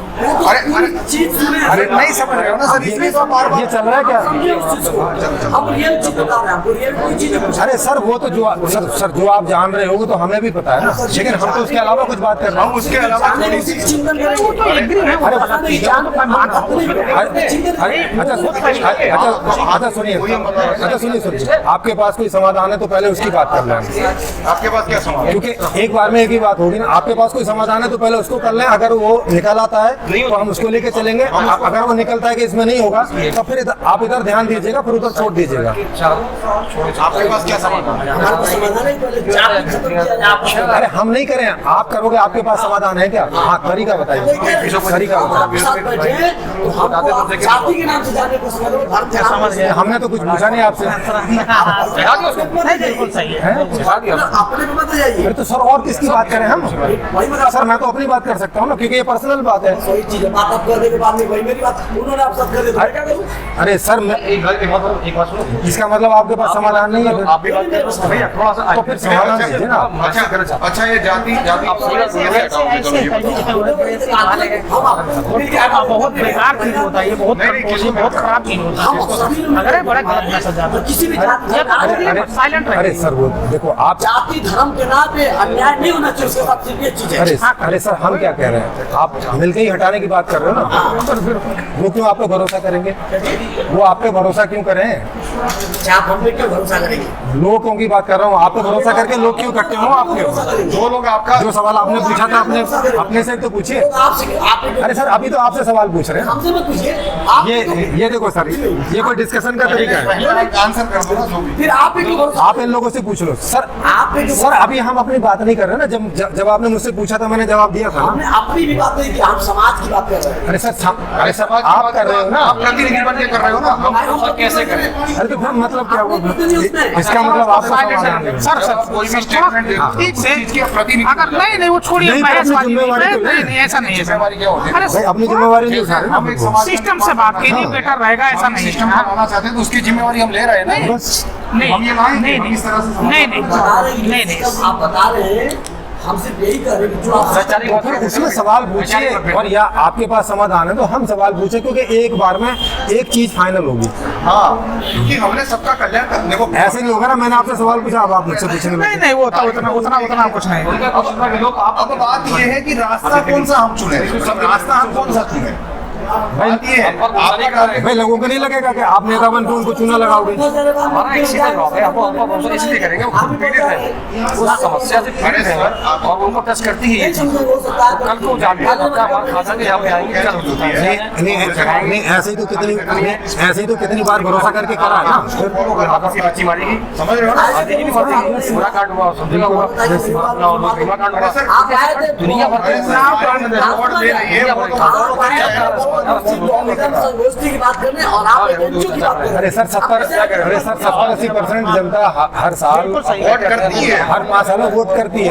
अरे चीज सुने। अरे नहीं समझ रहे हो ना सर, इसलिए तो बार बार ये चल रहा है क्या? समझिए उस चीज को। हम रियल चीज बता रहे हैं आपको, रियल कोई चीज नहीं। अरे सर वो तो जो सर जो आप जान रहे हो वो तो हमें भी पता है ना, लेकिन हम तो उसके अलावा कुछ बात कर रहे हैं। उसके अलावा जाने थोड़ी उसी सी की चिंतन करेंगे। वो तो एग्री है, वो बता दें, जान तो मैं मान रहा हूँ। अच्छा सुनिए, आपके पास कोई समाधान है तो पहले उसकी बात कर लें। आपके पास क्या समाधान? क्योंकि एक बार में एक ही बात होगी ना। आपके पास कोई समाधान है तो पहले उसको कर लें। अगर वो निकल आता है तो हम उसको लेके चलेंगे। अगर वो निकलता है कि इसमें नहीं होगा तो फिर आप इधर ध्यान दीजिएगा, फिर उधर छोड़ दीजिएगा। आपके पास क्या समाधान है? हमारे पास समाधान है, पहले जाति खत्म किया जाए। आप अरे हम नहीं करें, आप करोगे। आपके पास समाधान है क्या? हाँ तरीका बताइए, तरीका हम आपके साथ बैठे हैं, तो हमको जाति के नाम से जाने को समझ लो, धर्म के नाम से। हमने तो कुछ पूछा नहीं आपसे। नहीं, बिल्कुल सही है। अपने पे मत जाइए। फिर तो सर और किसकी बात करें हम? वही बता सर मैं तो अपनी बात कर सकता हूँ ना, क्योंकि ये पर्सनल बात है। वही चीज है, बात आप करने के बाद में वही मेरी बात उन्होंने आप सब कर दिया, तो मैं क्या करूं? अरे सर मैं, एक बात सुनो, इसका मतलब आपके पास समाधान नहीं है फिर? आप भी बात करो भैया, थोड़ा सा तो फिर समाधान दीजिए ना। अच्छा ये जाति आप हम आपको बहुत बेकार चीज होता है ये, बहुत बहुत खराब चीज होता हम है। सभी लोग अगर बड़ा गलत मैसेज जाता है, किसी भी जाति साइलेंट अरे रहे। सर वो देखो आप, जाति धर्म के नाम पे अन्याय नहीं होना चाहिए, उसके साथ सिर्फ ये चीज है। अरे सर हम क्या कह रहे हैं? आप मिलके ही हटाने की बात कर रहे हो ना। वो क्यों आप पे भरोसा करेंगे? वो आप पे भरोसा क्यों करें? आप हम पे क्यों भरोसा करेंगे? लोगों की बात कर रहा हूँ। आप पे भरोसा करके लोग क्यों इकट्ठे हो आपके? जो लोग आपका जो सवाल आपने पूछा था अपने से तो पूछिए। आपसे आप अरे सर अभी तो आपसे सवाल पूछ रहे हैं। हमसे मत पूछिए। आप ये देखो सर, ये कोई डिस्कशन का तरीका है? आंसर कर दो ना जो भी। फिर आप पे क्यों भरोसा? आप इन लोगों से पूछ लो सर। आप पे क्यों? सर अभी हम अपनी बात नहीं कर रहे ना। जब आपने मुझसे पूछा था मैंने जवाब दिया था हमने ना। अपनी भी बात नहीं की, हम समाज की बात कर रहे हैं। अरे सर आप कर रहे हो ना। आप प्रतिनिधि बन के कर रहे हो ना, हम कैसे करें? अरे तो फिर मतलब क्या हुआ? उसमें इसका मतलब आपका समाधान है। सर कोई भी स्टेटमेंट दे दो, ठीक से चीज की प्रतिनिधि अगर नहीं वो छोड़िए, नहीं, तो बहस अपनी वाली जिम्मेवारी तो नहीं नहीं ऐसा नहीं है सर। जिम्मेवारी क्या होती है? अरे भाई अपनी जिम्मेवारी नहीं उठा रहे ना। हम एक समाज सिस्टम से बात कीजिए, बेटर रहेगा। ऐसा नहीं सिस्टम है। बनाना चाहते हैं तो उसकी जिम्मेवारी हम ले रहे हैं ना। बस नहीं हम ये लाएंगे, नहीं हम इस तरह से नहीं नहीं बता रहे हैं, नहीं नहीं आप बता रहे हैं, हम सिर्फ यही कर रहे हैं कि जो आप तो फिर उसमें सवाल पूछिए, और या आपके पास समाधान है तो हम सवाल पूछे, क्योंकि एक बार में एक चीज फाइनल होगी। हाँ, क्योंकि हमने सबका कल्याण कर, देखो ऐसे नहीं होगा ना। मैंने आपसे सवाल पूछा, अब आप मुझसे पूछने नहीं लगे। नहीं वो तो उतना कुछ नहीं। अब बात ये है कि रास्ता कौन सा हम चुने, सब रास्ता हम कौन सा चुने? भाई लोगों को नहीं लगेगा कि आप नेता बन के उनको चूना लगाओगे? हमारा एक सीधा जवाब है, हमको हमको भरोसा इसलिए करेंगे, वो खुद पीड़ित है, उस समस्या से पीड़ित है और उनको टच करती है ये चीज। कल को जानते हैं हमारे खासा के यहाँ पे आएंगे, क्या होता है? नहीं ऐसे ही तो कितनी बार भरोसा करके करा है ना। फिर बच्ची मारेगी, समझ रहे हो ना? आधी नहीं मारेगी, पूरा काट हुआ, समझेगा हुआ, बीमा काट हुआ, दुनिया भर की बात करने और आप एजेंसियों की बात करें। अरे सर 70-80% जनता हर साल वोट करती है, हर 5 साल में वोट करती है।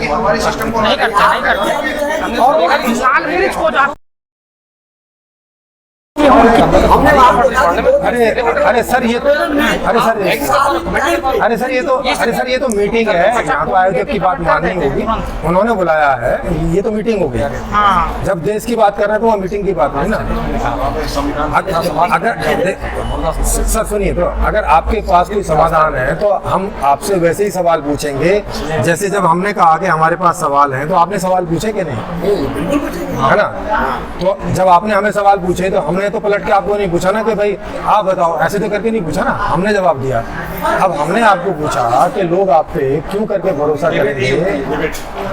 हमारे सिस्टम को नहीं करते और लाल मिर्च को जाते हमने अरे सर ये तो मीटिंग है, यहाँ तो आयोजक की बात माननी होगी, उन्होंने बुलाया है, ये तो मीटिंग हो गई। हाँ। जब देश की बात कर रहे हैं तो वो मीटिंग की बात है ना। अगर सर सुनिए, तो अगर आपके पास कोई समाधान है तो हम आपसे वैसे ही सवाल पूछेंगे जैसे जब हमने कहा कि हमारे पास सवाल है, तो आपने सवाल पूछे कि नहीं, है ना? तो जब आपने हमें सवाल पूछे तो हमने तो पलट के आपको नहीं पूछा ना कि भाई आप बताओ, ऐसे तो करके नहीं पूछा ना, हमने जवाब दिया। अब हमने आपको पूछा कि लोग आप पे क्यों करके भरोसा करेंगे,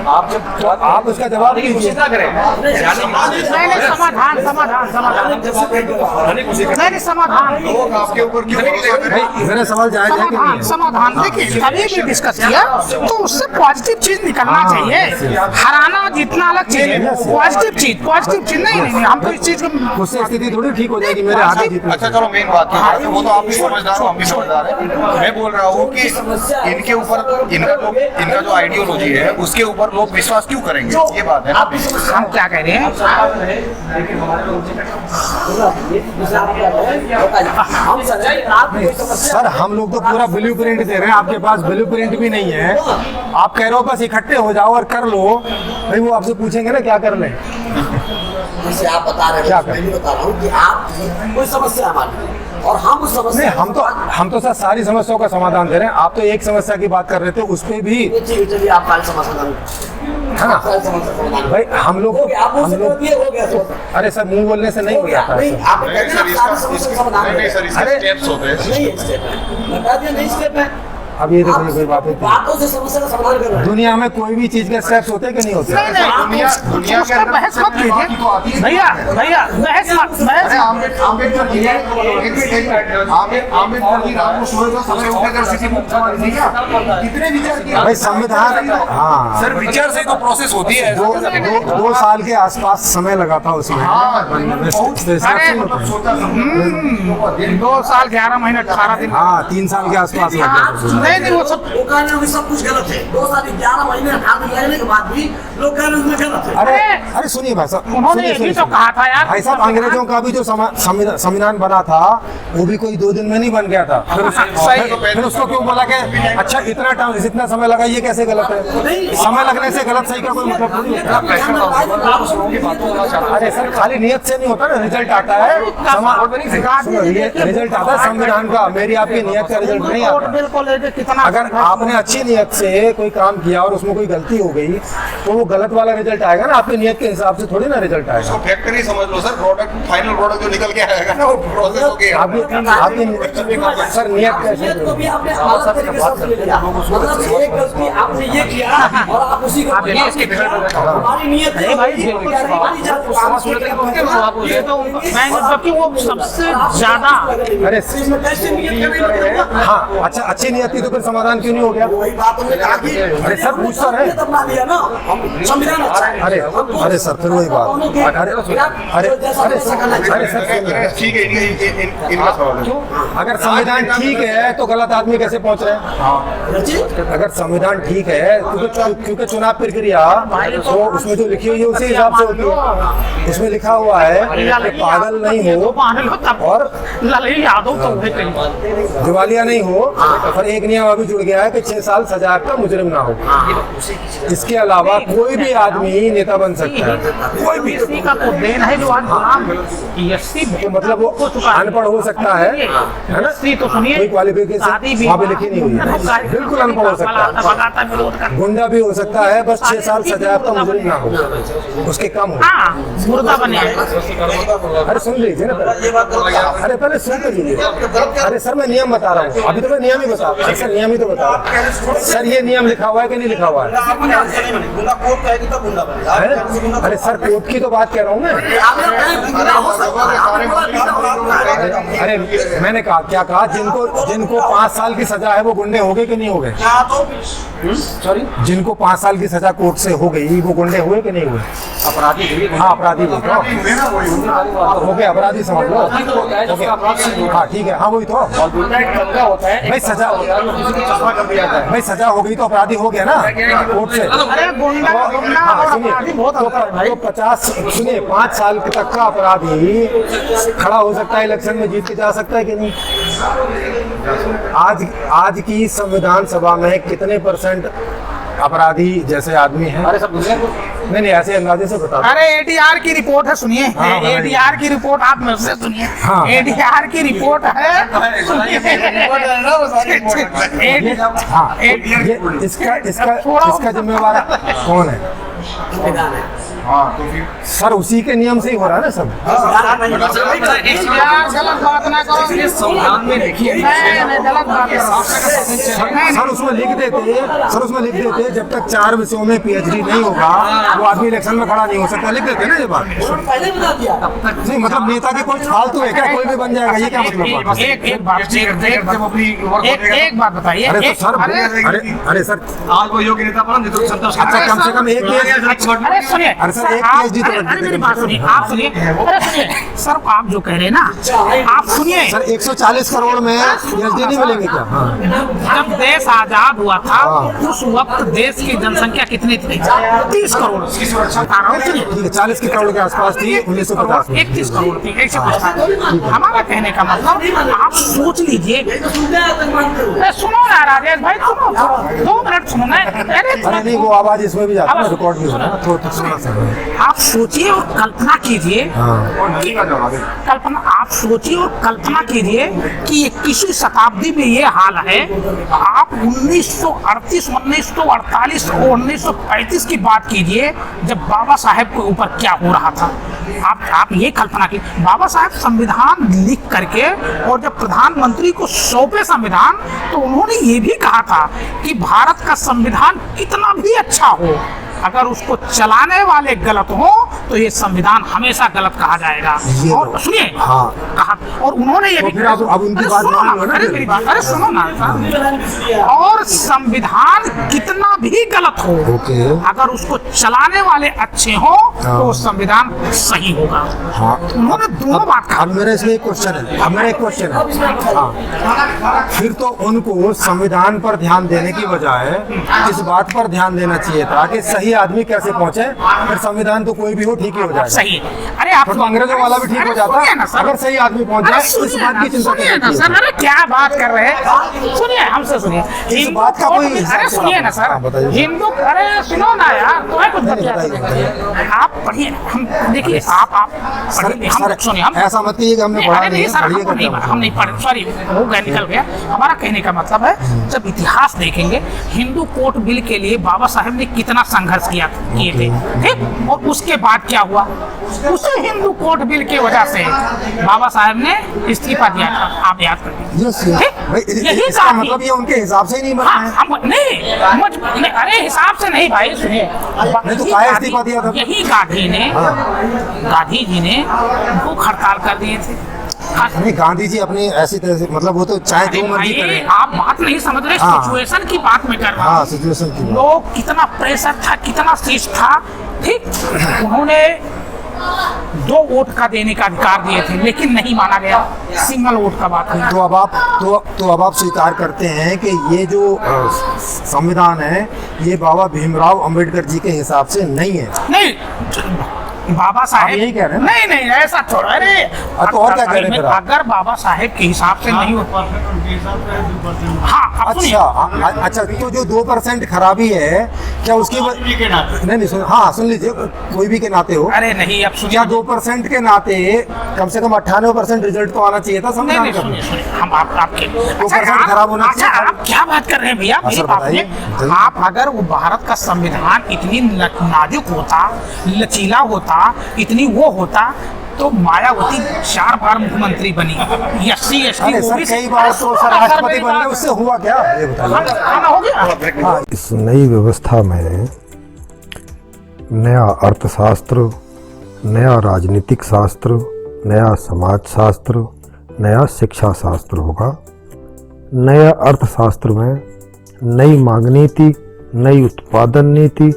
आप जब तो आप उसका जवाब दीजिए। समाधान लोग आपके ऊपर क्यों भरोसा करें? भाई मेरा सवाल जायज है कि नहीं? समाधान देखिए, कभी भी डिस्कस किया तो उससे पॉजिटिव चीज निकलना चाहिए। हराना जीतना अलग चीज है, पॉजिटिव चीज नहीं, हम तो इस चीज को उससे स्थिति थोड़ी ठीक हो जाएगी मेरे हाथ जीतने। अच्छा चलो मेन बात है, वो तो आप भी समझदार हो, हम भी समझदार हैं। मैं बोल रहा हूँ कि इनके ऊपर इनका जो आइडियोलॉजी है उसके ऊपर लोग विश्वास क्यों करेंगे, ये बात है। हम क्या कह रहे हैं, सर हम लोग तो पूरा ब्लूप्रिंट दे रहे हैं, आपके पास ब्लूप्रिंट भी नहीं है। आप कह रहे हो बस इकट्ठे हो जाओ और कर लो, भाई वो आपसे पूछेंगे ना क्या कर लें। जैसे आप बता रहे हैं, मैं भी बता रहा हूँ कि आप कोई समस्या हमारी और हम उस समस्या हम तो सर सारी समस्याओं का समाधान दे रहे हैं। आप तो एक समस्या की बात कर रहे थे, उस पे भी चलिए आप सारी समस्या है ना भाई। हम लोग अरे सर मुंह बोलने से नहीं हो जाता है सर। अब ये देखो कोई बात है, बातों से समस्या का समाधान कर रहे हैं। दुनिया में कोई भी चीज के स्टेप्स होते हैं कि नहीं होते? दुनिया के अंदर बहस मत कीजिए भैया, बहस आम्बेडकर जी रात को सोए तो समय उठकर सिटी बुक नहीं किया, कितने विचार किया भाई संविधान, हाँ सर विचार से तो प्रोसेस होती है। 2 साल के आसपास समय लगा था उसमें। 2 साल 11 महीने 18 दिन। हाँ 3 साल के आसपास लगा। नहीं वो सब सब कुछ गलत है। 2 साल 11 महीने 18 दिन लगने के बाद भी लोग कह रहे हैं गलत है। अरे सुनिए भाई साहब, उन्होंने ये भी तो कहा था यार, भाई साहब अंग्रेजों का भी जो संविधान बना था वो भी कोई 2 दिन में नहीं बन गया था। फिर उसको क्यों बोला कि अच्छा इतना समय लगा, ये कैसे गलत है? समय लगने से गलत सही का कोई मतलब नहीं होता। अरे सर खाली नियत से नहीं होता ना, रिजल्ट आता है, रिजल्ट आता है संविधान का, मेरी आपकी नियत का रिजल्ट नहीं आता। अगर आपने अच्छी नियत से कोई काम किया और उसमें कोई गलती हो गई तो वो गलत वाला रिजल्ट आएगा ना, आपकी नियत के हिसाब से थोड़ी ना रिजल्ट आएगा। फैक्ट्री समझ लो सर, प्रोडक्ट फाइनल प्रोडक्ट जो निकल के आएगा ना वो प्रोसेस हो गया। आपकी सर नियत कैसे तो भी आपने अलग तरीके से ले लिया। मतलब एक गलती आपने ये किया और आप उसी को हमारी नियत है भाई, ये तो जबकि वो सबसे ज्यादा। अरे हाँ अच्छा, अच्छी नियत थी तो फिर समाधान क्यों नहीं हो गया? वही बात हमने कहा कि अरे सर पूछ तो रहे, तब ना दिया ना हम संविधान अच्छा है। अरे सर फिर वही बात, अरे सर ठीक है, इनका सवाल है। अगर संविधान ठीक है तो गलत आदमी कैसे पहुंच रहे हैं? अगर संविधान ठीक है क्योंकि चुनाव प्रक्रिया तो उसमें जो लिखी हुई है उसी हिसाब से होती है। उसमें लिखा हुआ है कि पागल नहीं हो और यादव तो दिवालिया नहीं हो, पर एक नियम अभी जुड़ गया है कि 6 साल सजा का मुजरिम ना हो। इसके अलावा कोई भी आदमी नेता बन सकता है, कोई भी। एससी का तो देन है जो आज गुलाम एससी तो मतलब वो अनपढ़ हो सकता है ना? एससी तो सुनिए, कोई क्वालिफिकेशन वहाँ पे लिखी नहीं हुई है, बिल्कुल अनपढ़ हो सकता है, गुंडा भी हो सकता है, बस 6 साल सजा का मुजरिम ना हो, उसके कम हो। हाँ, मुर्दा बने। अरे सुन लीजिए ना पहले, अरे पहले सुन तो लीजिए। अरे सर मैं नियम बता रहा हूँ, अभी तो मैं नियम ही बता रहा हूँ सर, नियम ही तो बता रहा हूँ सर। ये नियम लिखा हुआ है कि नहीं लिखा हुआ है? अरे सर कोर्ट की तो बात कह रहा हूँ मैं। अरे मैंने कहा, क्या कहा? जिनको 5 साल की सजा है वो गुंडे हो गए कि नहीं हो गए? सॉरी, जिनको 5 साल की सजा कोर्ट से हो गई वो गुंडे हुए कि नहीं हुए? अपराधी। हाँ अपराधी हो गए, अपराधी समझ लो। हाँ ठीक है, हाँ वही तो भाई, सजा भाई सजा हो गई तो अपराधी हो गया ना कोर्ट से। अरे गुंडा और अपराधी बहुत अंतर है भाई। तो 50 सुनिए 5 साल तक का अपराधी खड़ा हो सकता है, इलेक्शन में जीत के जा सकता है कि नहीं? आज की संविधान सभा में कितने % अपराधी जैसे आदमी हैं? अरे सब नहीं ऐसे अंदाजे से बता। अरे एडीआर की रिपोर्ट है, सुनिए। हाँ, एडीआर की रिपोर्ट आप मेरे से सुनिए। हाँ। एडीआर की रिपोर्ट है। हाँ ये इसका जिम्मेवार कौन है? हाँ तो फिर सर उसी के नियम से ही हो रहा है ना सब। गलत बात ना करो, संविधान में लिखिए। गलत बात सर उसमें लिख देते जब तक 4 विषयों में PhD नहीं होगा वो आदमी इलेक्शन में खड़ा नहीं हो सकता, लिख देते ना ये बात। पहले बता दिया। नहीं मतलब नेता की कोई फालतू है क्या? कोई भी बन जाएगा, ये क्या मतलब? एक बात बताइए। अरे तो सर अरे सर आज वो योग्य नेता बना, नहीं तो संतोष। अच्छा कम से कम एक अरे सुनिए, अरे सर एक PhD तो अरे मेरी बात सुनिए, आप सुनिए। अरे सुनिए सर, आप जो कह रहे हैं ना, आप सुनिए। सर 140 करोड़ में PhD नहीं मिलेंगे क्या? हाँ। जब देश आजाद हुआ था उस वक्त देश की जनसंख्या कितनी थी? 30 करोड़। ठीक है 40 करोड़ के आसपास थी 1950 में। 31 करोड़ थी। ऐसे हमारा कहने का मतलब, आप सोच लीजिए। सुनो ना राजेश भाई, सुनो 2 मिनट सुनो ना। अरे नहीं वो आवाज इसमें भी जाती है, रिकॉर्ड भी हो रहा है, तो सुना सर। आप सोचिए और कल्पना कीजिए, आप सोचिए और कल्पना कीजिए कि 21वीं शताब्दी में ये हाल है। आप 1938, 1948 और 1935 की बात कीजिए, जब बाबा साहेब के ऊपर क्या हो रहा था। आप ये कल्पना की, बाबा साहेब संविधान लिख करके और जब प्रधानमंत्री को सौंपे संविधान, तो उन्होंने ये भी कहा था कि भारत का संविधान कितना भी अच्छा हो, अगर उसको चलाने वाले गलत हो तो ये संविधान हमेशा गलत कहा जाएगा। और सुनिए, हाँ। कहा, और उन्होंने ये भी फिर अब उनकी बात सुनो मान लो ना। अरे मेरी बात, अरे सुनो ना। और संविधान कितना भी गलत हो, अगर उसको चलाने वाले अच्छे हो तो संविधान सही होगा। हाँ। उन्होंने दोनों बात कहा। अब मेरा इसमें एक क्वेश्चन है, हाँ। फिर तो उनको संविधान पर ध्यान देने की बजाय इस बात पर ध्यान देना चाहिए था कि सही आदमी कैसे पहुंचे, फिर संविधान तो कोई भी हो ठीक ही हो जाएगा। सही है। अरे आप तो अंग्रेजों वाला भी ठीक हो जाता अगर सही आदमी पहुंच जाए। इस बात की चिंता सुनिए ना सर, अरे क्या बात कर रहे हैं, सुनिए हमसे सुनिए। इस बात का कोई अरे सुनिए ना सर, हिंदू, अरे सुनो ना यार, तुम्हें कुछ बताइए। आप पढ़िए, हम देखिए, आप पढ़िए, हम सुनिए, हम ऐसा मत कीजिए कि हमने पढ़ा नहीं है, हम नहीं पढ़े, सॉरी हो गया, निकल गया। हमारा कहने का मतलब है, जब इतिहास देखेंगे, हिंदू कोर्ट बिल के लिए बाबा साहेब ने कितना संघर्ष किए थे, ठीक। और उसके बाद क्या हुआ, उस हिंदू कोर्ट बिल की वजह से बाबा साहेब ने इस्तीफा दिया था, आप याद करें। यही इसका मतलब ये उनके हिसाब से ही नहीं बना है। नहीं, अरे हिसाब से नहीं भाई, सुनिए, तो क्या इस्तीफा दिया था? यही गांधी जी ने भूख हड़ताल कर दिए थे। नहीं गांधी जी अपनी ऐसी तरह से, मतलब वो तो चाहे जो मर्जी करे। आप बात नहीं समझ रहे, सिचुएशन की बात में कर रहा हूं। सिचुएशन की बात। लोग कितना प्रेशर था, कितना शीश था, ठीक। उन्होंने 2 वोट का देने का अधिकार दिए थे, लेकिन नहीं माना गया, सिंगल वोट का बात हुई। तो अब आप स्वीकार करते हैं कि ये जो संविधान है ये बाबा भीमराव अंबेडकर जी के हिसाब से नहीं है? नहीं, बाबा साहेब यही कह रहे हैं ना? नहीं नहीं ऐसा छोड़ो। अरे तो और क्या कह रहे हैं फिर आप? अगर बाबा साहेब के हिसाब से नहीं हो, हाँ अब सुनिए। अच्छा तो जो 2% खराबी है क्या उसकी नहीं सुन, हाँ सुन लीजिए, कोई भी के नाते हो, अरे नहीं अब सुनिए, क्या 2% के नाते कम से कम 98% रिजल्ट तो आना चाहिए था नहीं संविधान नहीं का। सुनिए सुनिए, हम आपके 2% खराब होना अच्छा चाहिए। आप क्या बात कर रहे हैं भैया मेरी सर, बात बताइए। में? आप अगर वो भारत का संविधान इतनी नाजुक होता, लचीला होता, इतनी वो होता, तो मायावती 4 बार मुख्यमंत्री बनी, SC ST अरे सर कई बार तो सर राष्ट्रपति बन गए, उससे हुआ क्या ये बताइए। खाना हो गया। हाँ, इस नई व्यवस्था में नया अर्थशास्त्र, नया राजनीतिक शास्त्र, नया समाज शास्त्र, नया शिक्षा शास्त्र होगा। नया अर्थशास्त्र में नई मांग नीति, नई उत्पादन नीति,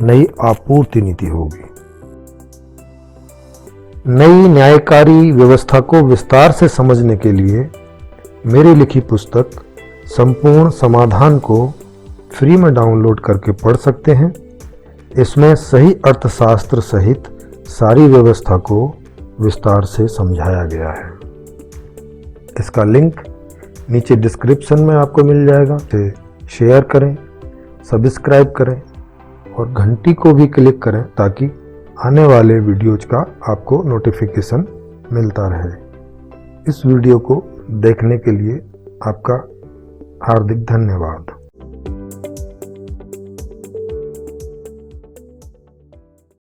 नई आपूर्ति नीति होगी। नई न्यायकारी व्यवस्था को विस्तार से समझने के लिए मेरी लिखी पुस्तक संपूर्ण समाधान को फ्री में डाउनलोड करके पढ़ सकते हैं। इसमें सही अर्थशास्त्र सहित सारी व्यवस्था को विस्तार से समझाया गया है। इसका लिंक नीचे डिस्क्रिप्शन में आपको मिल जाएगा। इसे शेयर करें, सब्सक्राइब करें और घंटी को भी क्लिक करें ताकि आने वाले वीडियोज का आपको नोटिफिकेशन मिलता रहे। इस वीडियो को देखने के लिए आपका हार्दिक धन्यवाद।